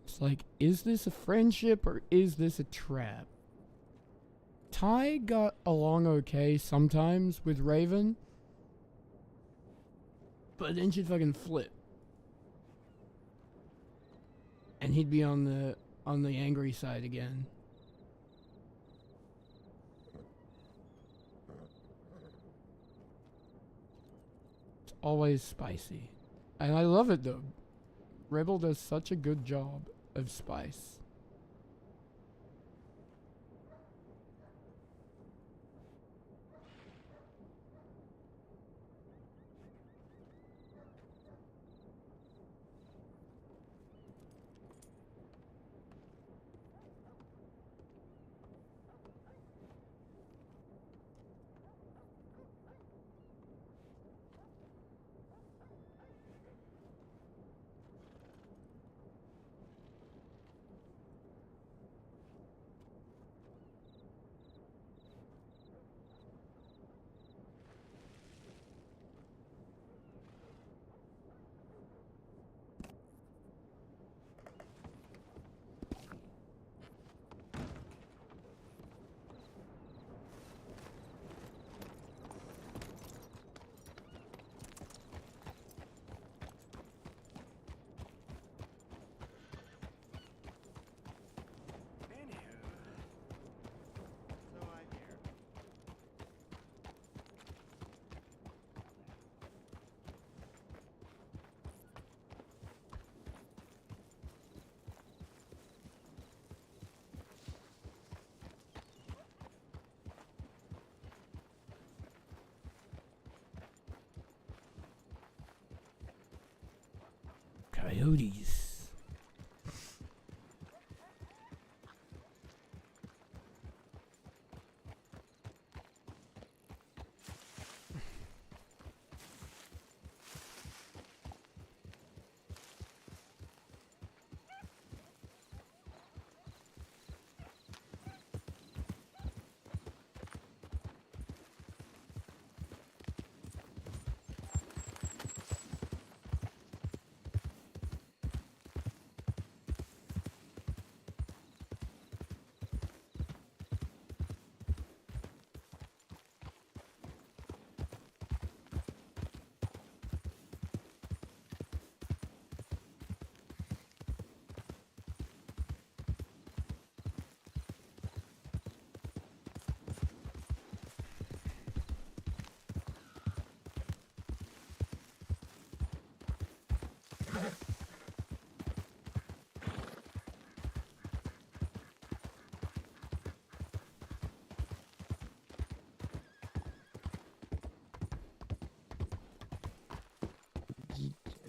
It's like, is this a friendship or is this a trap? Ty got along okay sometimes with Raven, but then she'd fucking flip. And he'd be on the angry side again. always spicy. And I love it though. Rebel does such a good job of spice. So I hear. Coyotes.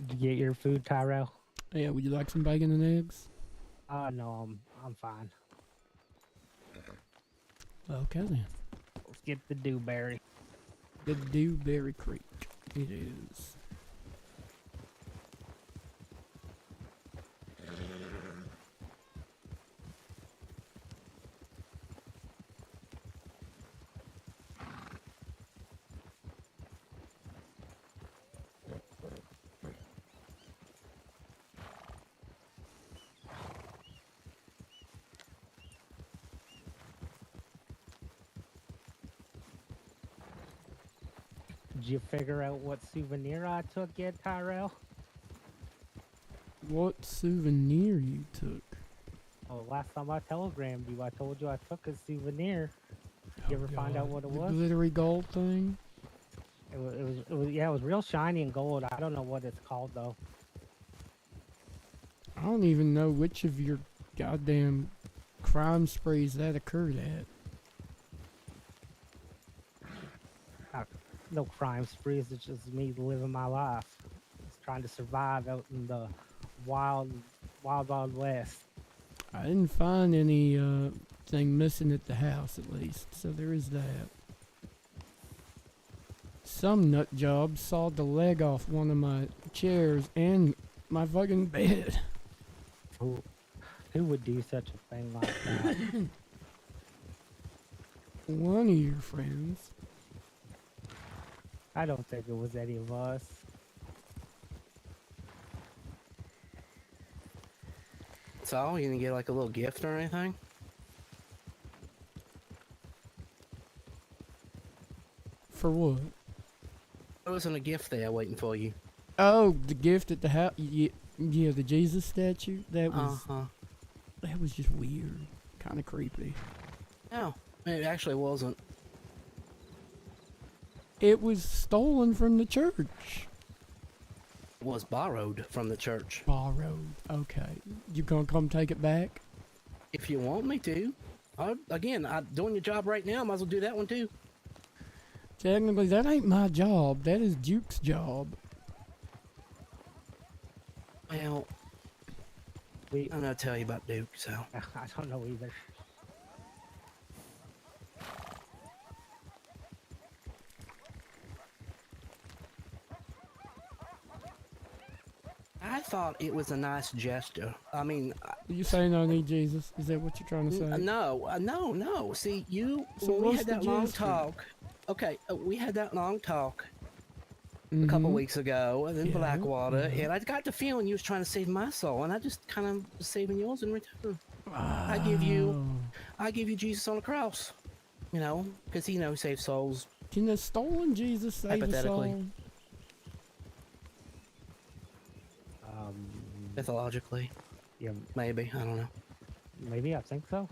Did you get your food, Tyrell? Yeah, would you like some bacon and eggs? No, I'm fine. Okay then. Let's get the dewberry. The Dewberry Creek. It is. Did you figure out what souvenir I took yet, Tyrell? What souvenir you took? Oh, last time I telegrammed you, I told you I took a souvenir. You ever Oh, find out God. what it The was? glittery gold thing? Yeah, it was real shiny and gold. I don't know what it's called though. I don't even know which of your goddamn crime sprees that occurred at. No crime sprees. It's just me living my life. Just trying to survive out in the wild west. I didn't find any thing missing at the house, at least, so there is that. Some nut job sawed the leg off one of my chairs and my fucking bed. Who would do such a thing like that? One of your friends. I don't think it was any of us. So, you gonna get like a little gift or anything? For what? There wasn't a gift there waiting for you. Oh, the gift at the house. Yeah, the Jesus statue. That was just weird, kind of creepy. No, it actually wasn't. It was stolen from the church. was borrowed from the church. Borrowed. Okay. You gonna come take it back? If you want me to. I'm doing your job right now. Might as well do that one too. Technically, that ain't my job. That is Duke's job. Well, We, I'm gonna tell you about Duke, so. I don't know either. I thought it was a nice gesture. I mean, You saying I need Jesus? Is that what you're trying to say? no. See, So when we what's had the that long gesture? talk. Okay, we had that long talk a couple Mhm. weeks ago in Yeah, Blackwater, yeah. and I got the feeling you was trying to save my soul, and I just kind of was saving yours in return. I give you Jesus on the cross, you know, because he knows save souls. Can a stolen Jesus save a Hypothetically. soul? Mythologically, Yeah, maybe, I don't know. maybe I think so.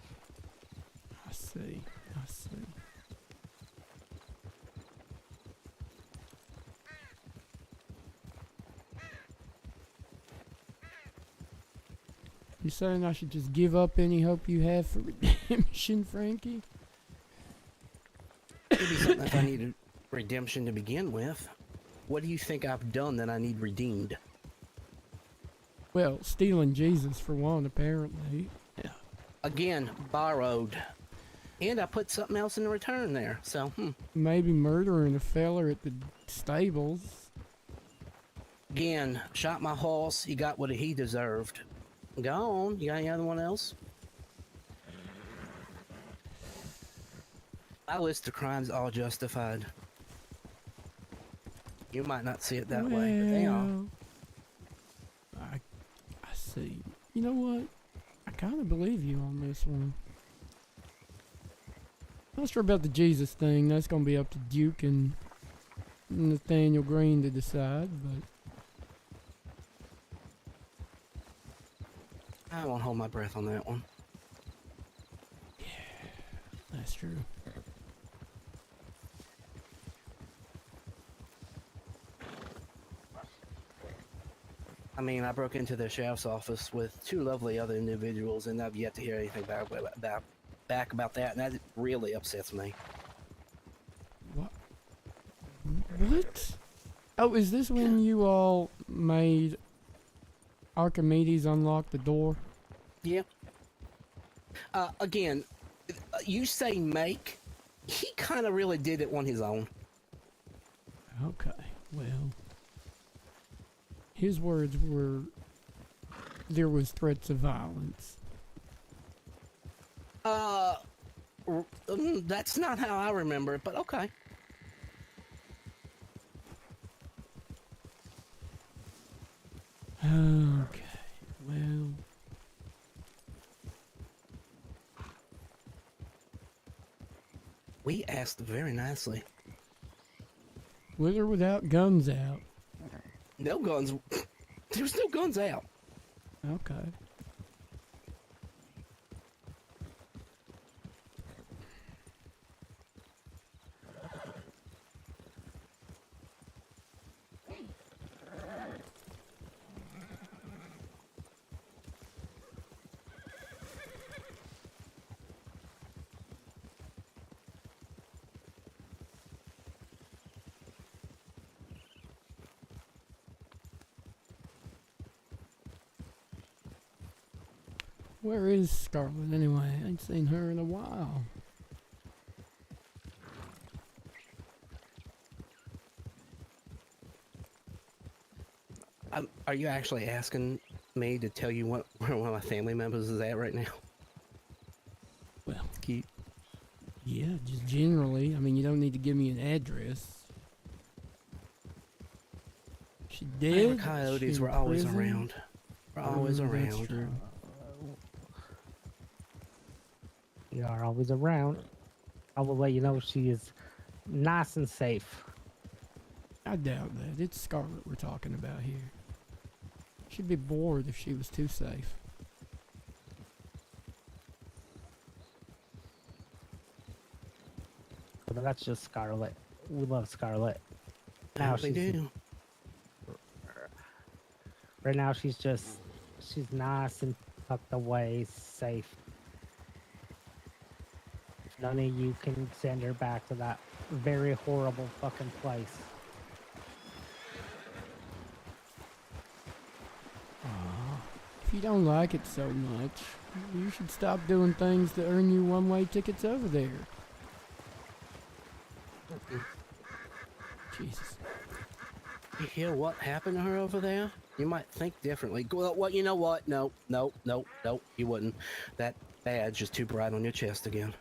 I see. I see. You saying I should just give up any hope you have for redemption, Frankie? Could be something if I needed redemption to begin with. What do you think I've done that I need redeemed? Well, stealing Jesus for one, apparently. Yeah. Again, borrowed. And I put something else in return there, so, Maybe murdering a feller at the stables. Again, shot my horse, he got what he deserved. Go on, you got any other one else? My list of crimes all justified. You might not see it that way, but they are. Well, I see. You know what? I kind of believe you on this one. Not sure about the Jesus thing. That's going to be up to Duke and Nathaniel Green to decide, but I won't hold my breath on that one. that's true. I mean, I broke into the sheriff's office with two lovely other individuals, and I've yet to hear anything back about that, and that really upsets me. What? Oh, is this when you all made Archimedes unlock the door? Yeah. Again, you say make. He kind of really did it on his own. Okay, well. His words were, there was threats of violence. That's not how I remember it, but okay. Okay, well. We asked very nicely. With or without guns out. No guns. There's no guns out. Okay. Where is Scarlet anyway? I ain't seen her in a while. Are you actually asking me to tell you where one of my family members is at right now? Well, yeah, just generally. I mean, you don't need to give me an address. She Hey, did. coyotes She were in always prison? around. We're always That's around. true. You are always around. I will let you know she is nice and safe. I doubt that. It's Scarlet we're talking about here. She'd be bored if she was too safe. But that's just Scarlet. We love Scarlet. Now They she's do. Right now, she's nice and tucked away, safe. None of you can send her back to that very horrible fucking place. If you don't like it so much, you should stop doing things to earn you one-way tickets over there. Jesus. You hear what happened to her over there? You might think differently. Well, what? You know what? No, you wouldn't. That badge is too bright on your chest again.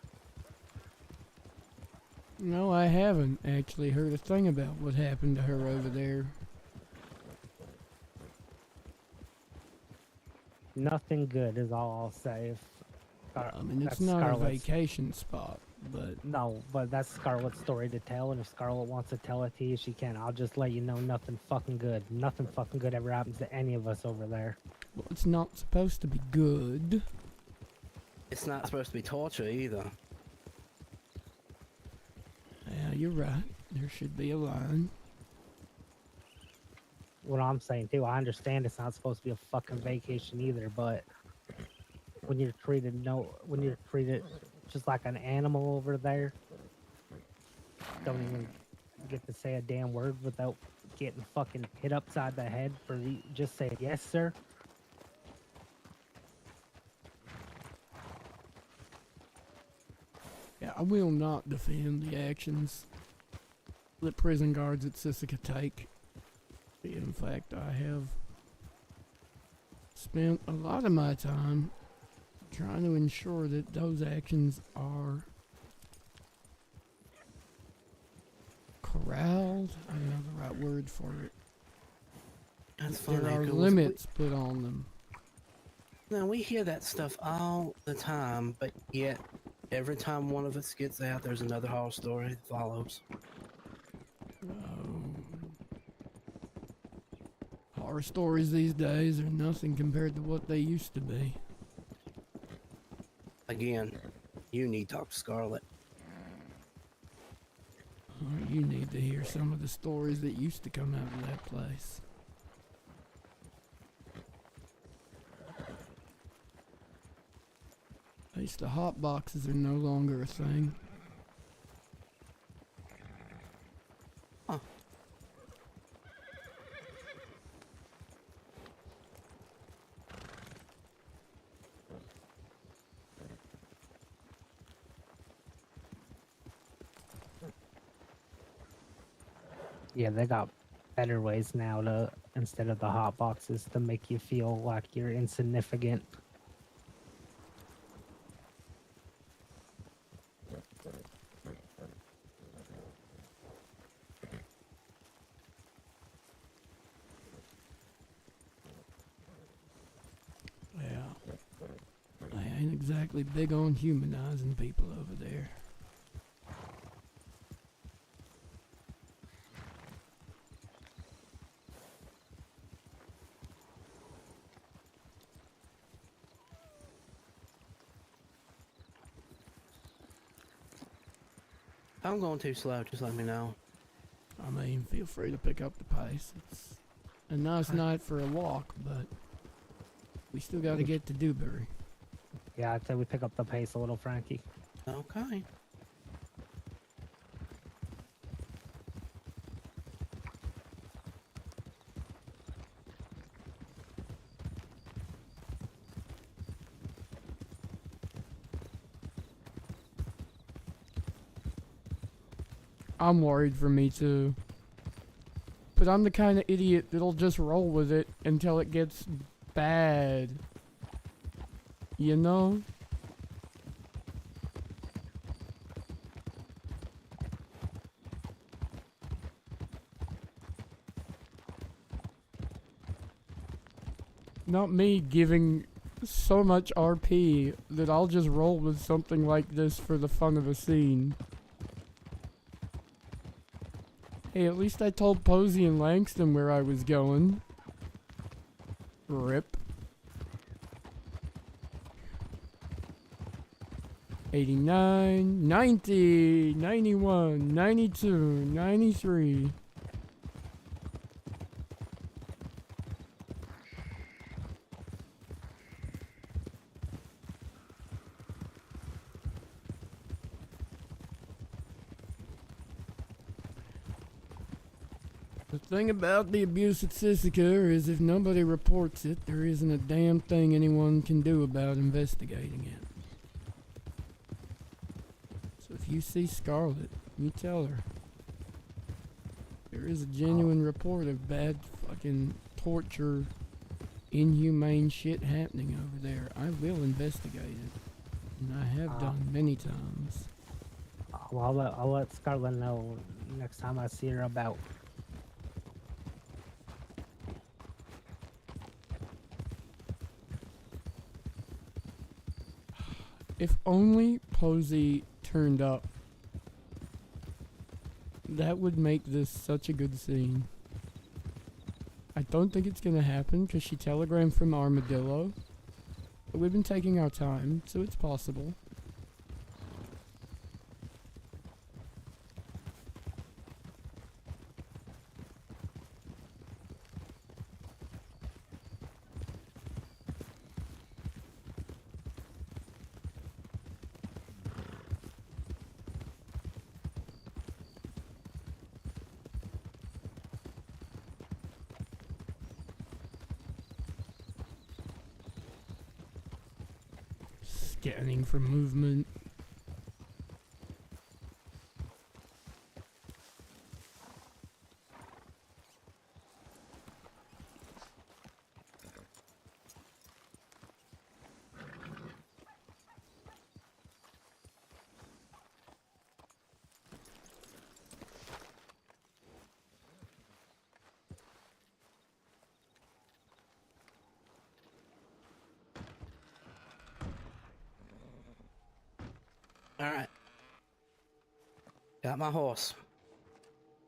No, I haven't actually heard a thing about what happened to her over there. Nothing good is all I'll say. I mean, it's That's not a Scarlett's. vacation spot, but No, but that's Scarlett's story to tell, and if Scarlett wants to tell it to you, she can. I'll just let you know nothing fucking good ever happens to any of us over there. well, it's not supposed to be good. It's not supposed to be torture either. Yeah, you're right. There should be a line. What I'm saying too, I understand it's not supposed to be a fucking vacation either, but when you're treated just like an animal over there, don't even get to say a damn word without getting fucking hit upside the head for just saying yes, sir. Yeah, I will not defend the actions that prison guards at Sisika take. In fact, I have spent a lot of my time trying to ensure that those actions are corralled. I don't know the right word for it. That's funny. There are 'cause limits put on them. Now we hear that stuff all the time, but yet every time one of us gets out, there's another horror story that follows. Horror stories these days are nothing compared to what they used to be. Again, you need to talk to Scarlett. You need to hear some of the stories that used to come out of that place. At least the hot boxes are no longer a thing. Huh. Yeah, they got better ways now to, instead of the hot boxes, to make you feel like you're insignificant. Yeah. I ain't exactly big on humanizing people over there. If I'm going too slow, just let me know. I mean, feel free to pick up the pace. It's a nice night for a walk, but we still got to get to Dewberry. Yeah, I'd say we pick up the pace a little, Frankie. Okay. I'm worried for me too. But I'm the kind of idiot that'll just roll with it until it gets bad. You know? Not me giving so much RP that I'll just roll with something like this for the fun of a scene. Hey, at least I told Posey and Langston where I was going. RIP. 89, 90, 91, 92, 93. The thing about the abuse at Sisika is if nobody reports it, there isn't a damn thing anyone can do about investigating it. So if you see Scarlet, you tell her. There is a genuine report of bad fucking torture, inhumane shit happening over there. I will investigate it. And I have done many times. Well, I'll let Scarlett know next time I see her about. If only Posey turned up. That would make this such a good scene. I don't think it's gonna happen because she telegrammed from Armadillo. But we've been taking our time, so it's possible. Scanning for movement. All right. Got my horse.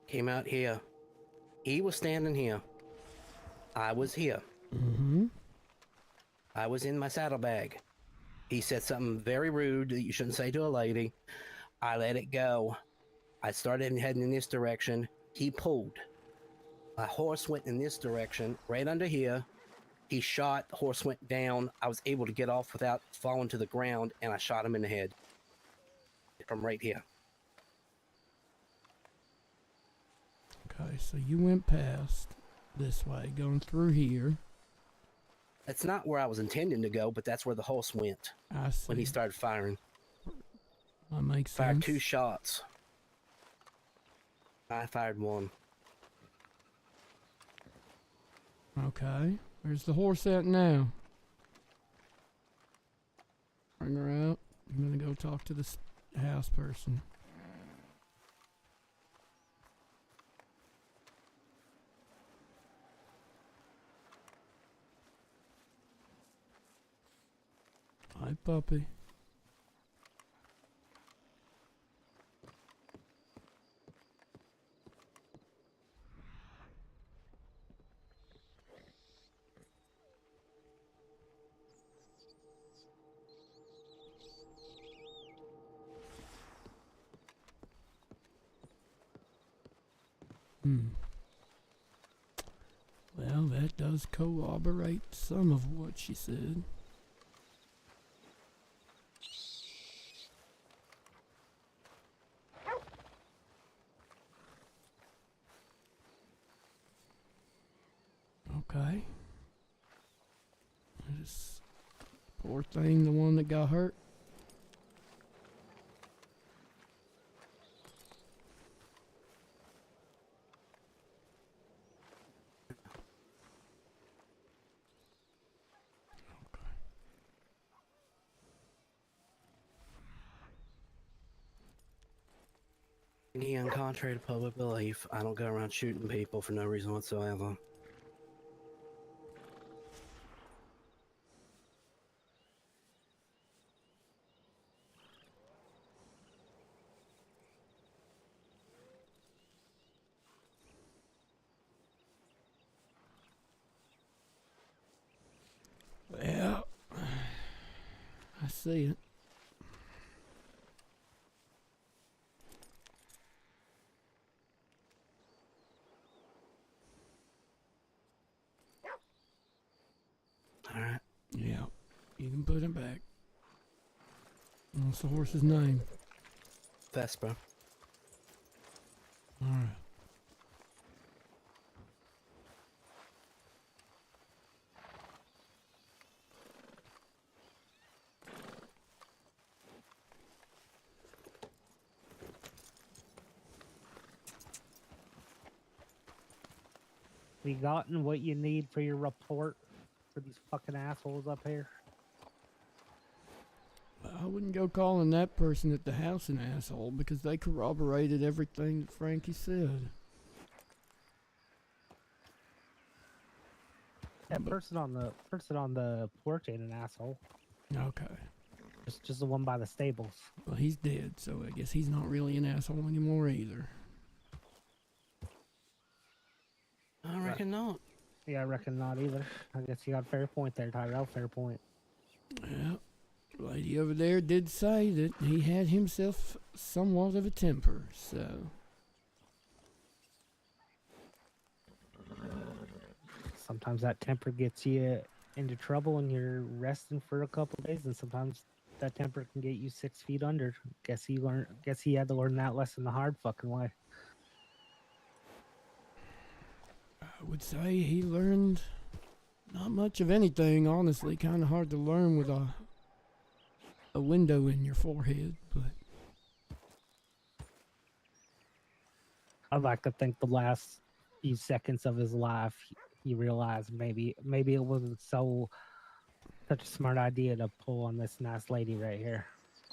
Came out here. He was standing here. I was here. Mm-hmm. I was in my saddlebag. He said something very rude that you shouldn't say to a lady. I let it go. I started heading in this direction. He pulled. My horse went in this direction, right under here. He shot. The horse went down. I was able to get off without falling to the ground, and I shot him in the head. From right here. Okay, so you went past this way, going through here. That's not where I was intending to go, but that's where the horse went I see. when he started firing. That makes Fired sense. 2 shots. I fired 1. Okay. Where's the horse at now? Bring her out. I'm gonna go talk to this house person. Hi, puppy. Well, that does corroborate some of what she said. Okay. This poor thing, the one that got hurt. Again, contrary to public belief, I don't go around shooting people for no reason whatsoever. Well, I see it. Alright. Yeah, you can put it back. What's the horse's name? Vesper. Alright. you gotten what you need for your report for these fucking assholes up here? I wouldn't go calling that person at the house an asshole because they corroborated everything that Frankie said. That But- person on the porch ain't an asshole. Okay. Just the one by the stables. Well, he's dead, so I guess he's not really an asshole anymore either. I reckon not. Yeah, I reckon not either. I guess you got a fair point there, Tyrell. Fair point. Yeah. The lady over there did say that he had himself somewhat of a temper, so... Sometimes that temper gets you into trouble and you're resting for a couple of days, and sometimes that temper can get you 6 feet under. Guess he had to learn that lesson the hard fucking way. I would say he learned not much of anything, honestly. Kind of hard to learn with a window in your forehead, but... I'd like to think the last few seconds of his life, he realized maybe it wasn't such a smart idea to pull on this nice lady right here.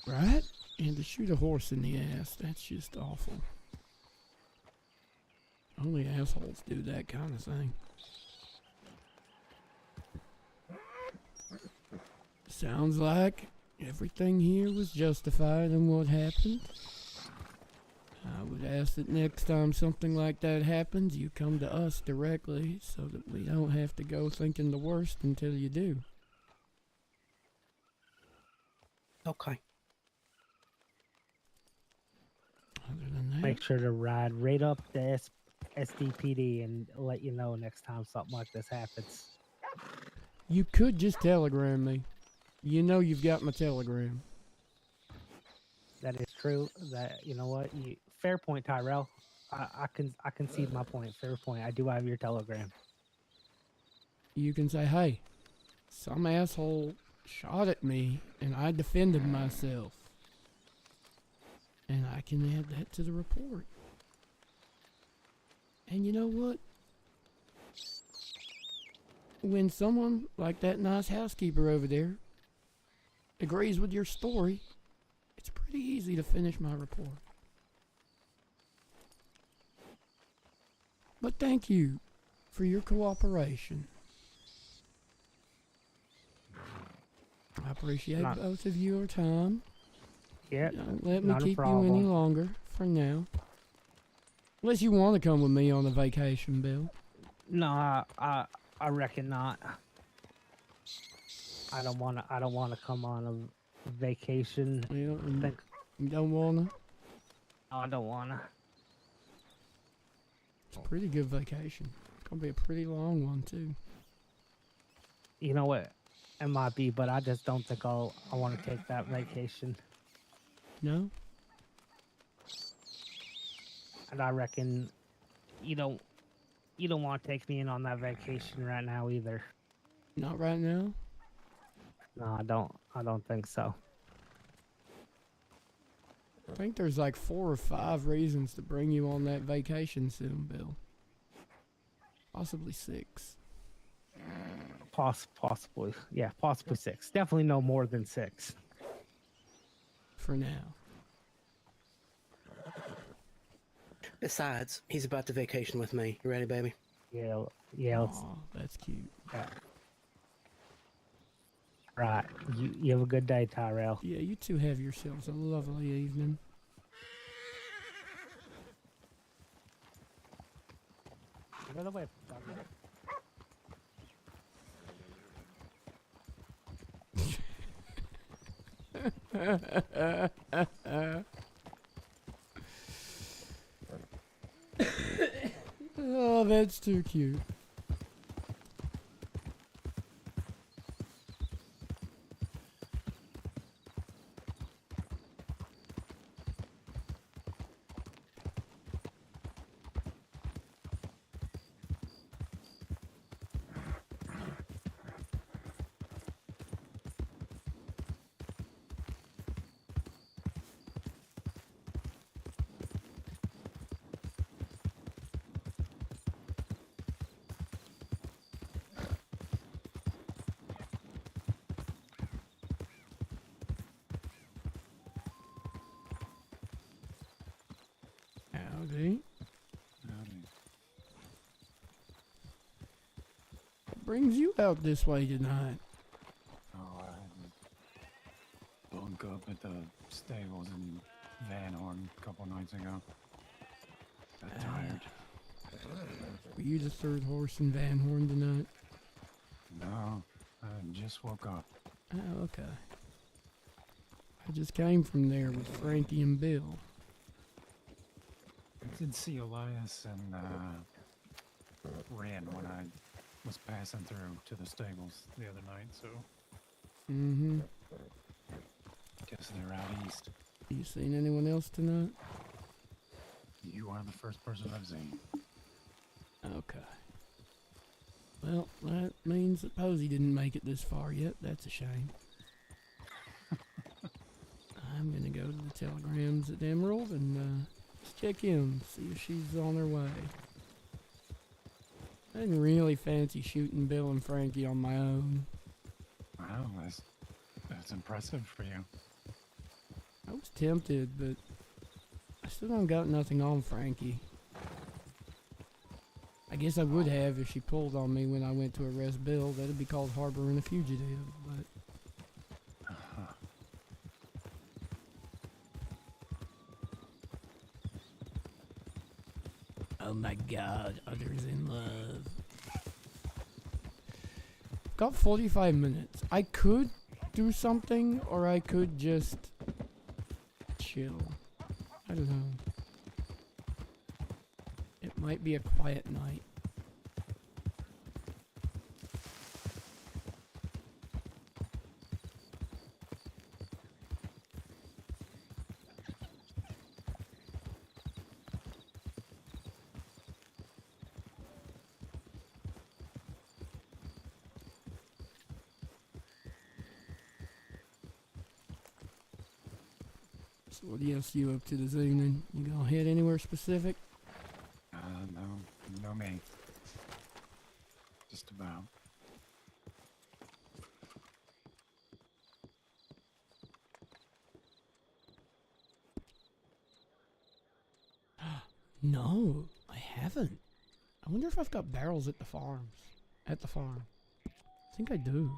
Right? And to shoot a horse in the ass, that's just awful. Only assholes do that kind of thing. Sounds like everything here was justified in what happened. I would ask that next time something like that happens, you come to us directly so that we don't have to go thinking the worst until you do. Okay. Other than that, Make sure to ride right up to SDPD and let you know next time something like this happens. you could just telegram me. You know you've got my telegram. That is true. That you know what? Fair point, Tyrell. I can see my point. Fair point. I do have your telegram. You can say, hey, some asshole shot at me and I defended myself. And I can add that to the report. And you know what? When someone like that nice housekeeper over there agrees with your story, it's pretty easy to finish my report. But thank you for your cooperation. I appreciate both of your time. Yep. Don't let me not a keep you any problem. longer for now. Unless you want to come with me on a vacation, Bill. No, I reckon not. I don't wanna come on a vacation. Well, Think, you don't wanna? I don't wanna. It's a pretty good vacation. It's gonna be a pretty long one too. You know what? It might be, but I just don't think I want to take that vacation. No? And I reckon you don't want to take me in on that vacation right now either. Not right now? No, I don't think so. I think there's like 4 or 5 reasons to bring you on that vacation soon, Bill. Possibly 6. Possibly, yeah, possibly 6. Definitely no more than 6. For now. Besides, he's about to vacation with me. You ready, baby? Yeah. Aw, that's cute. Right. You have a good day, Tyrell. Yeah, you two have yourselves a lovely evening. By the way, Oh, that's too cute. brings you out this way tonight? Oh, I bunk up at the stables in Van Horn a couple nights ago. Got tired. Were you the third horse in Van Horn tonight? No, I just woke up. Oh, okay. I just came from there with Frankie and Bill. I did see Elias and Ren when I was passing through to the stables the other night, so Mm-hmm. guess they're out east. You seen anyone else tonight? You are the first person I've seen. Okay. Well, that means that Posey didn't make it this far yet. That's a shame. I'm gonna go to the telegrams at Emerald and just check in, see if she's on her way. I didn't really fancy shooting Bill and Frankie on my own. Wow, that's impressive for you. I was tempted, but I still don't got nothing on Frankie. I guess I would have if she pulled on me when I went to arrest Bill. That'd be called harboring a fugitive, but... Oh my god, others in love. Got 45 minutes. I could do something, or I could just chill. I don't know. It might be a quiet night. So what else you up to this evening? You gonna head anywhere specific? No me. Just about. No, I haven't. I wonder if I've got barrels at the farms. At the farm. I think I do.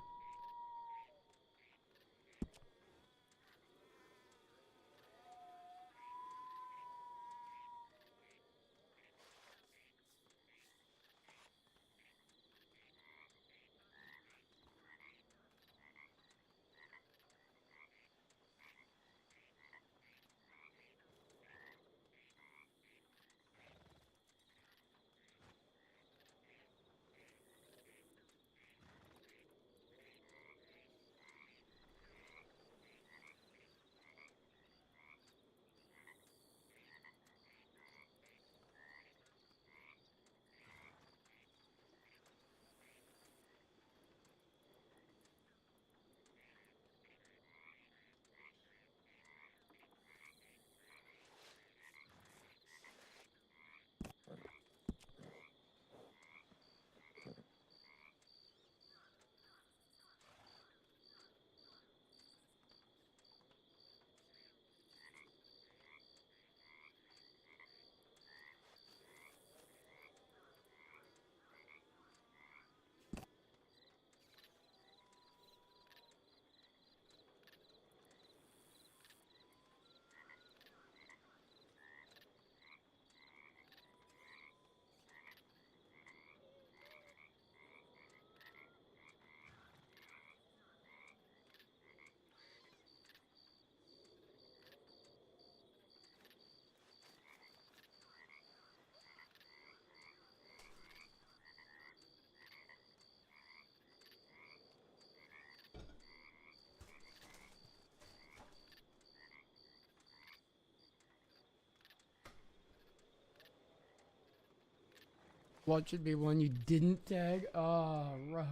What should be one you didn't tag? Ah, rough.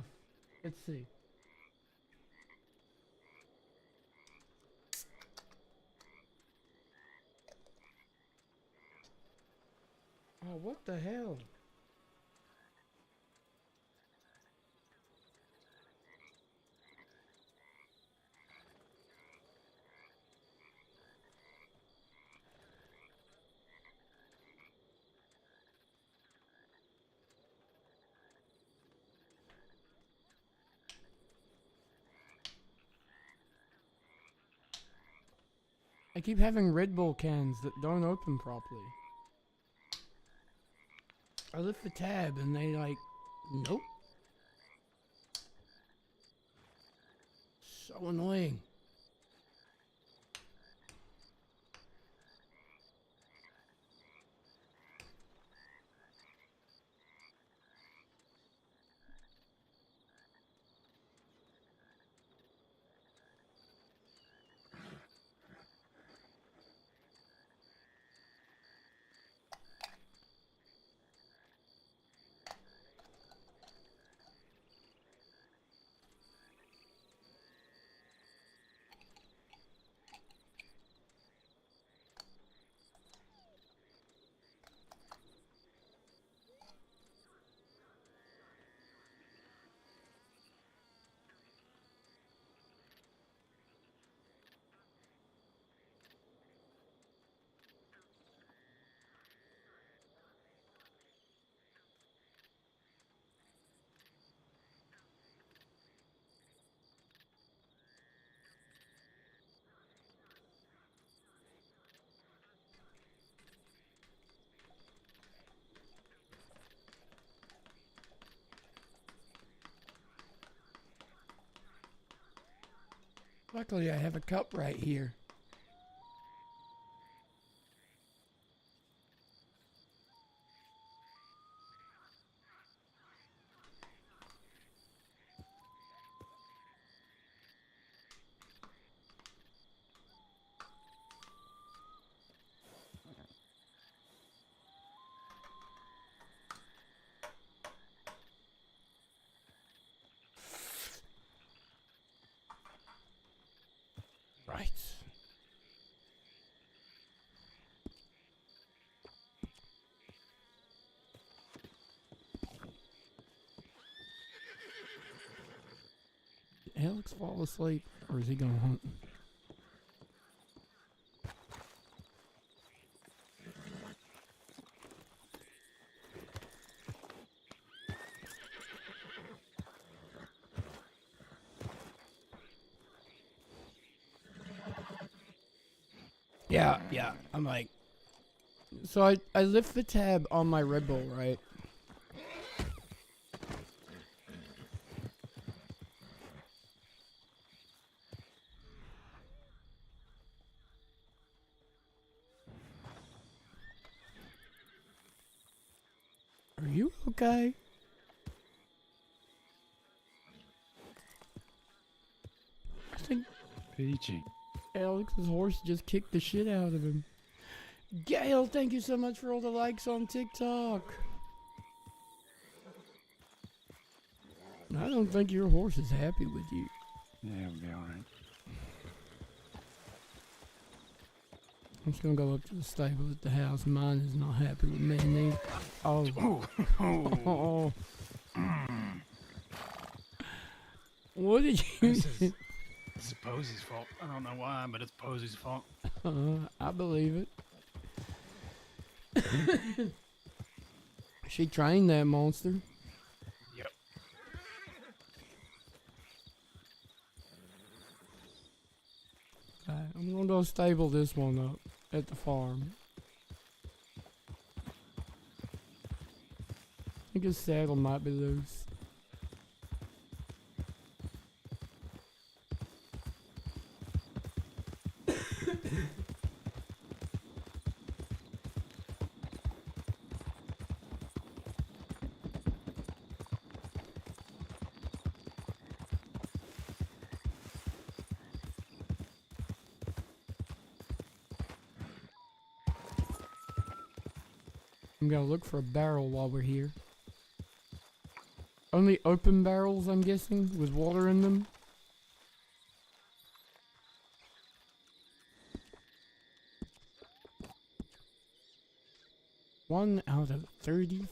Let's see. Oh, what the hell? I keep having Red Bull cans that don't open properly. I lift the tab and they like, nope. So annoying. Luckily, I have a cup right here. Right. Did Alex fall asleep, or is he going hunting? Yeah, I'm like... So I lift the tab on my Red Bull, right? Are you okay? I think Peachy. Alex's horse just kicked the shit out of him. Gail, thank you so much for all the likes on TikTok. I don't think your horse is happy with you. Yeah, it'll be alright. I'm just gonna go up to the stable at the house. Mine is not happy with me neither. Oh. Oh. What did you... This is Posey's fault. I don't know why, but it's Posey's fault. I believe it. She trained that monster. Yep. I'm gonna go stable this one up at the farm. I think his saddle might be loose. I'm gonna look for a barrel while we're here. Only open barrels, I'm guessing, with water in them. One out of 35.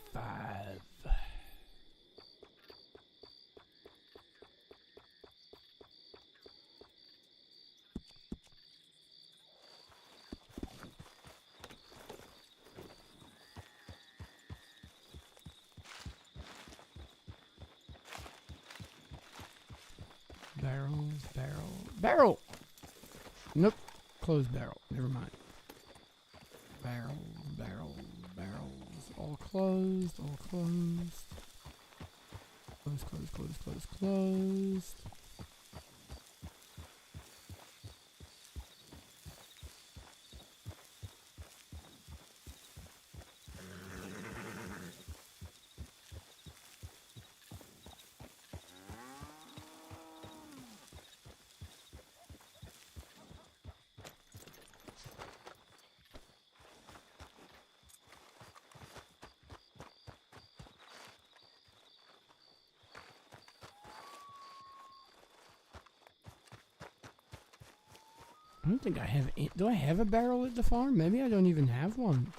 Barrel. Nope. closed barrel. Never mind. Barrel, barrel, barrels. All closed, all closed. Close, close, close, close, closed. I don't think I have. Do I have a barrel at the farm? Maybe I don't even have one.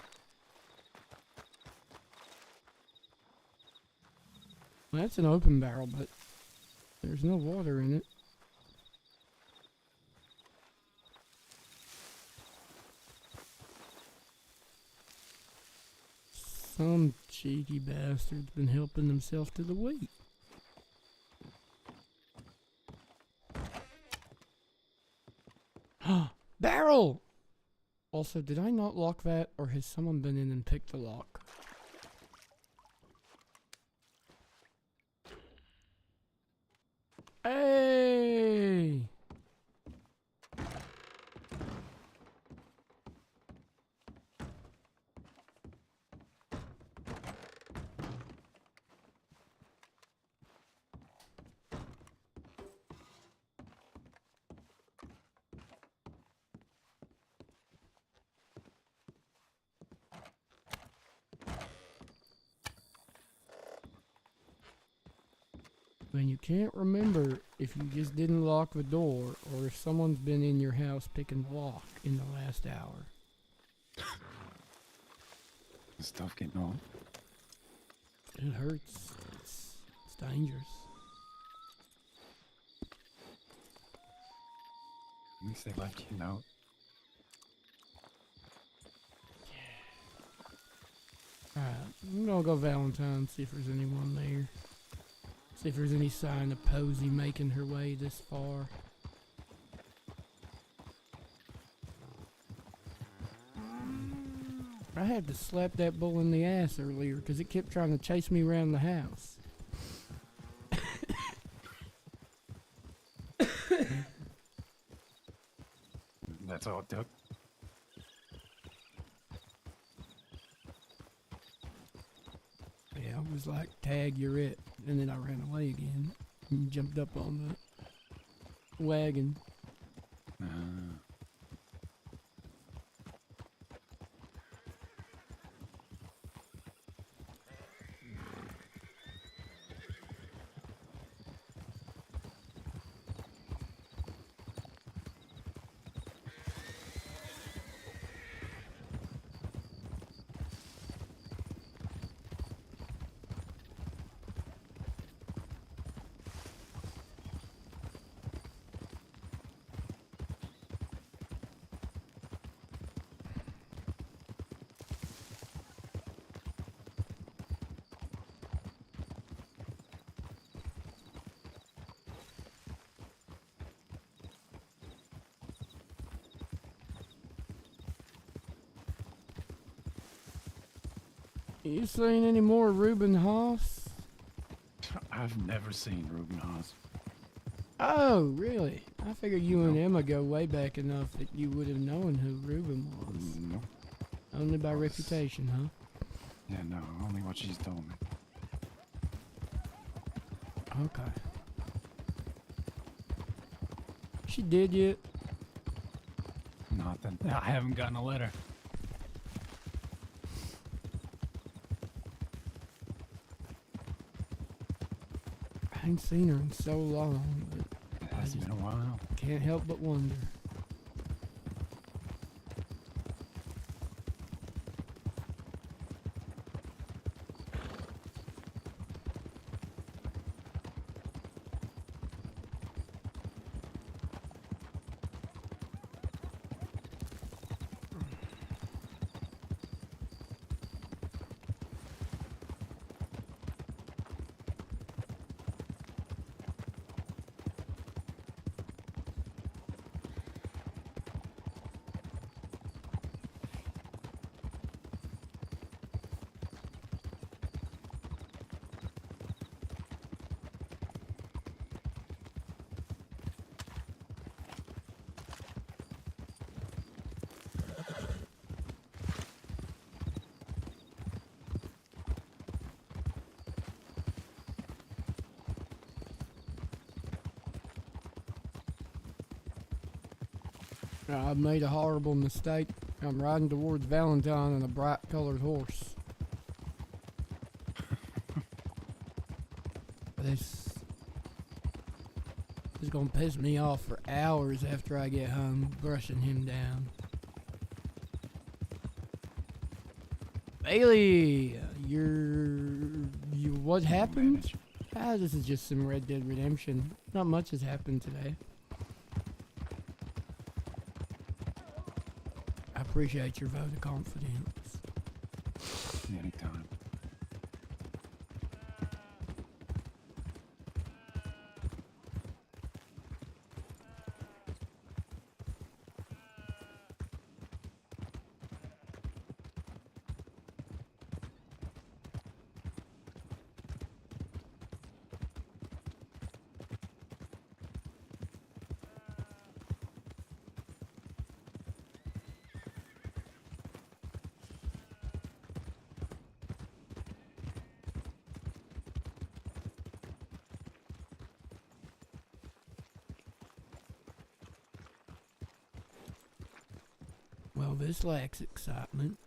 Well, that's an open barrel, but there's no water in it. Some cheeky bastard's been helping himself to the wheat. Barrel! Also, did I not lock that, or has someone been in and picked the lock? Hey! When you can't remember if you just didn't lock the door or if someone's been in your house picking the lock in the last hour. Is stuff getting old? It hurts. It's dangerous. At least they left you a note. Alright, I'm gonna go Valentine, see if there's anyone there. See if there's any sign of Posey making her way this far. I had to slap that bull in the ass earlier because it kept trying to chase me around the house. That's all it took. Yeah, I was like, tag, you're it. And then I ran away again and jumped up on the wagon. You seen any more Reuben Haas? I've never seen Reuben Haas. Oh, really? I figure you and Emma go way back enough that you would have known who Reuben was. No. Only by reputation, huh? Yeah, no, only what she's told me. Okay. She did yet? Not that I haven't gotten a letter. I ain't seen her in so long, but It has been a while. can't help but wonder. I've made a horrible mistake. I'm riding towards Valentine on a bright colored horse. This is gonna piss me off for hours after I get home, brushing him down. Bailey, what happened? Manage. Ah, this is just some Red Dead Redemption. Not much has happened today. I appreciate your vote of confidence. Anytime. Well, this lacks excitement.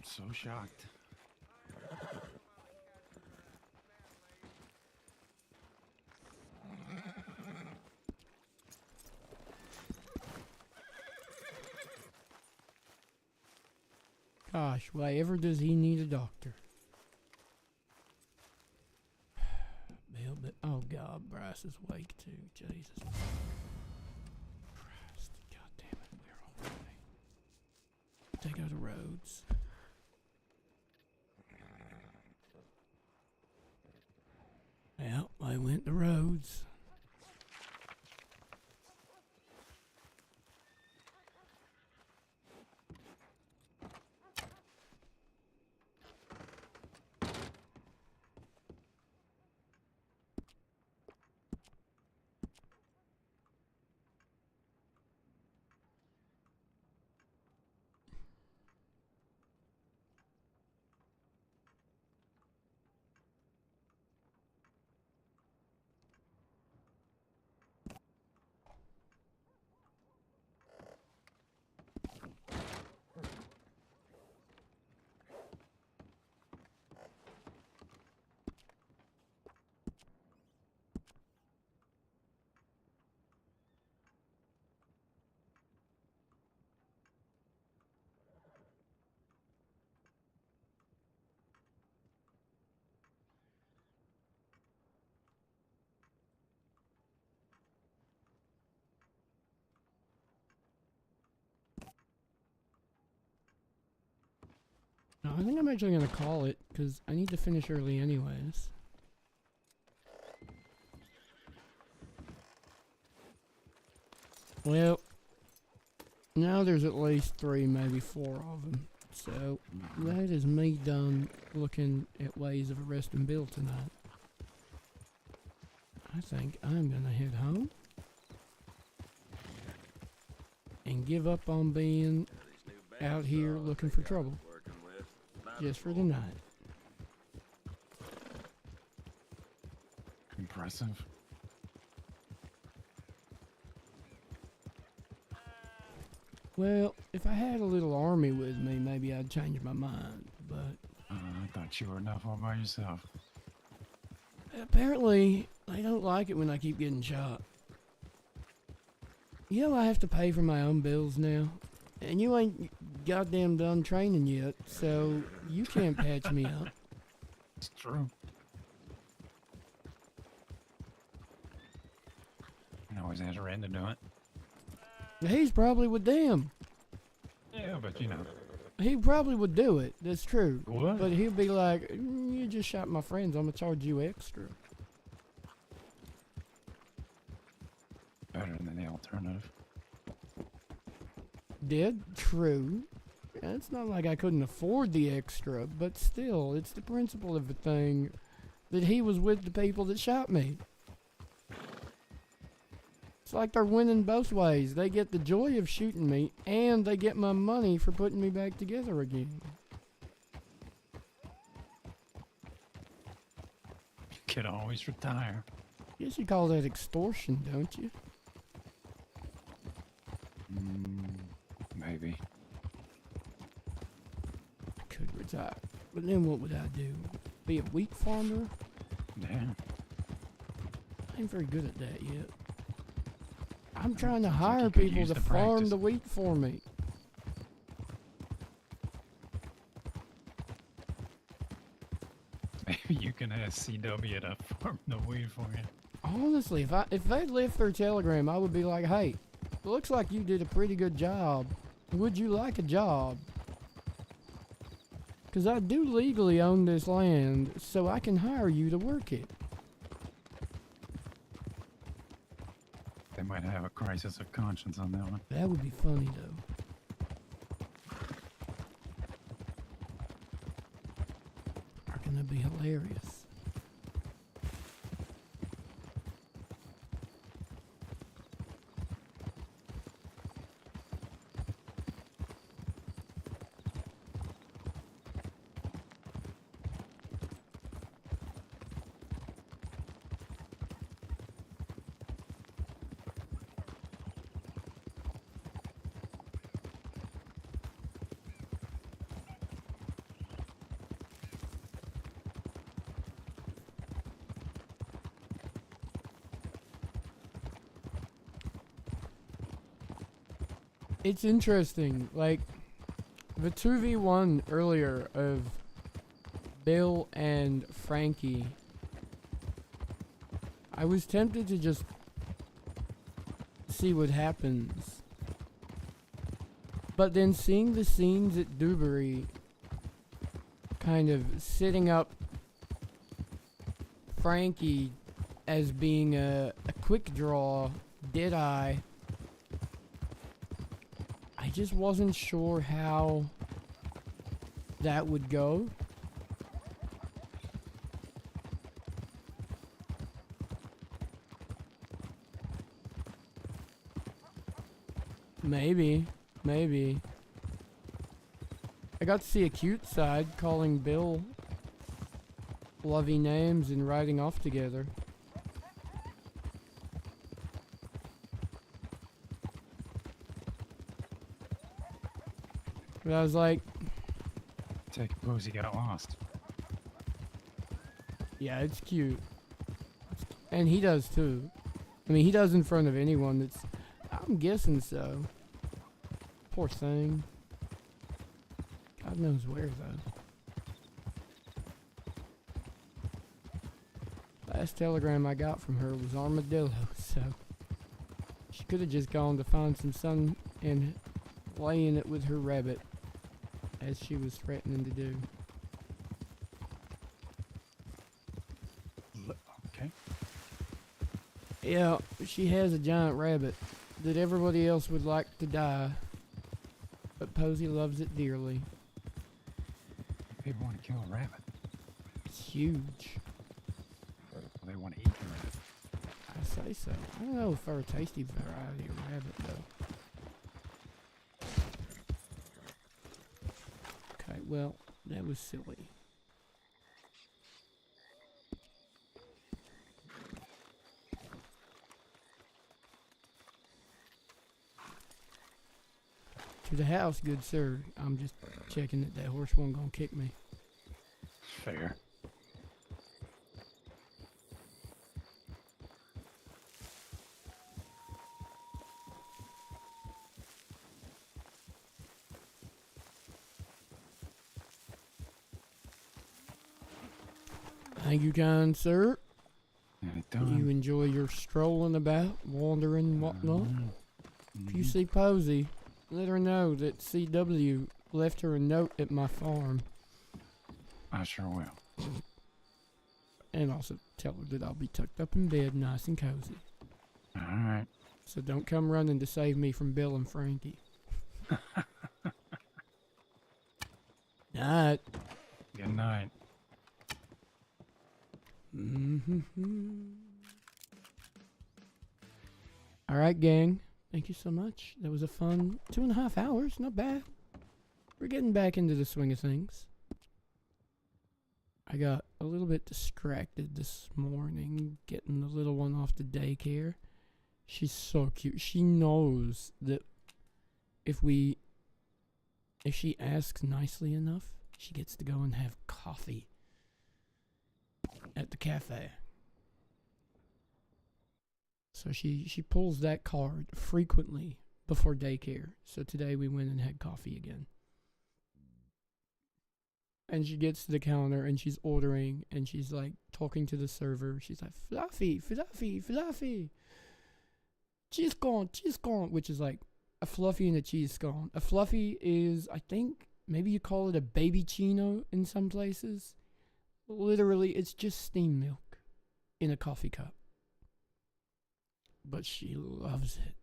So shocked. Gosh, why ever does he need a doctor? Oh God, Bryce is awake too. Jesus Christ, God damn it, we're all right. They go to Rhodes. Yeah, I went to Rhodes. No, I think I'm actually gonna call it because I need to finish early anyways. Well, now there's at least 3, maybe 4 of them. So that is me done looking at ways of arresting Bill tonight. I think I'm gonna head home and give up on being out here looking for trouble. Just for the night. Impressive. Well, if I had a little army with me, maybe I'd change my mind, but I thought you were enough all by yourself. apparently they don't like it when I keep getting shot. You know I have to pay for my own bills now, and you ain't goddamn done training yet, so you can't patch me up. It's true. I always has a right to do it. He's probably with them. Yeah, but you know. He probably would do it, that's true. What? But he'll be like, you just shot my friends, I'm gonna charge you extra. Better than the alternative. Dead? True. It's not like I couldn't afford the extra, but still, it's the principle of the thing that he was with the people that shot me. It's like they're winning both ways. They get the joy of shooting me, and they get my money for putting me back together again. You could always retire. Guess you call that extortion, don't you? But then what would I do? Be a wheat farmer? Yeah. I ain't very good at that yet. I'm trying to Sounds like hire you could people use to the farm practice. the wheat for me. Maybe you can ask CW to farm the weed for you. Honestly, if they left their telegram, I would be like, hey, looks like you did a pretty good job. Would you like a job? Because I do legally own this land, so I can hire you to work it. They might have a crisis of conscience on that one. That would be funny, though. I reckon that'd be hilarious. It's interesting, like, the 2v1 earlier of Bill and Frankie, I was tempted to just see what happens. But then seeing the scenes at Dewberry kind of setting up Frankie as being a quick draw, Deadeye, I just wasn't sure how that would go. Maybe. I got to see a cute side calling Bill lovey names and riding off together. But I was like, Take a Posey got lost. yeah, it's cute. And he does too. I mean, he does in front of anyone that's... I'm guessing so. Poor thing. God knows where, though. Last telegram I got from her was armadillo, so... She could have just gone to find some sun and lay in it with her rabbit, as she was threatening to do. Okay. Yeah, she has a giant rabbit that everybody else would like to die, but Posey loves it dearly. People want to kill a rabbit. It's huge. Well, they want to eat the rabbit. I say so. I don't know if they're a tasty variety of rabbit, though. Okay, well, that was silly. To the house, good sir. I'm just checking that that horse wasn't gonna kick me. Fair. Thank you, kind sir. Anytime. You enjoy your strolling about, wandering, whatnot. If you see Posey, let her know that CW left her a note at my farm. I sure will. And also tell her that I'll be tucked up in bed nice and cozy. Alright. So don't come running to save me from Bill and Frankie. Night. Good night. Alright, gang. Thank you so much. That was a fun 2.5 hours. Not bad. We're getting back into the swing of things. I got a little bit distracted this morning getting the little one off to daycare. She's so cute. She knows that if she asks nicely enough, She gets to go and have coffee at the cafe. So she pulls that card frequently before daycare. So today we went and had coffee again. And she gets to the counter and she's ordering and she's like talking to the server. She's like, fluffy, fluffy, fluffy. Cheese scone, which is like a fluffy and a cheese scone. A fluffy is, I think, maybe you call it a baby chino in some places. Literally, it's just steamed milk in a coffee cup. But she loves it.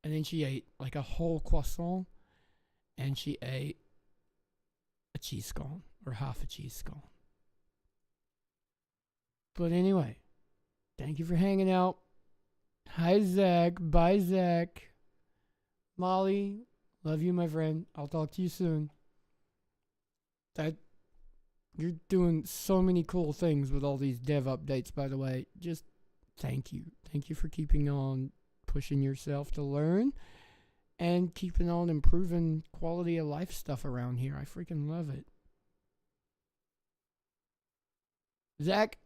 And then she ate like a whole croissant and she ate a cheese scone or half a cheese scone. But anyway, thank you for hanging out. Hi, Zach. Bye, Zach. Molly, love you, my friend. I'll talk to you soon. You're doing so many cool things with all these dev updates, by the way. Just thank you. Thank you for keeping on pushing yourself to learn and keeping on improving quality of life stuff around here. I freaking love it. Zach,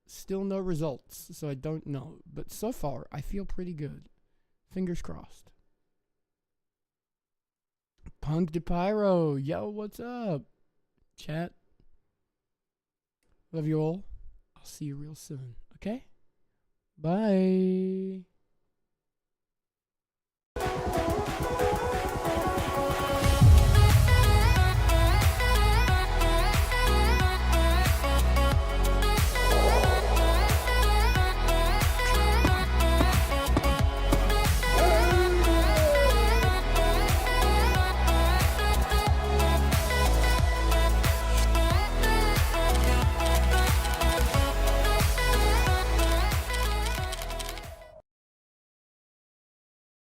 still no results, so I don't know. But so far, I feel pretty good. Fingers crossed. Punk de Pyro, yo, what's up? Chat. Love you all. I'll see you real soon, okay? Bye.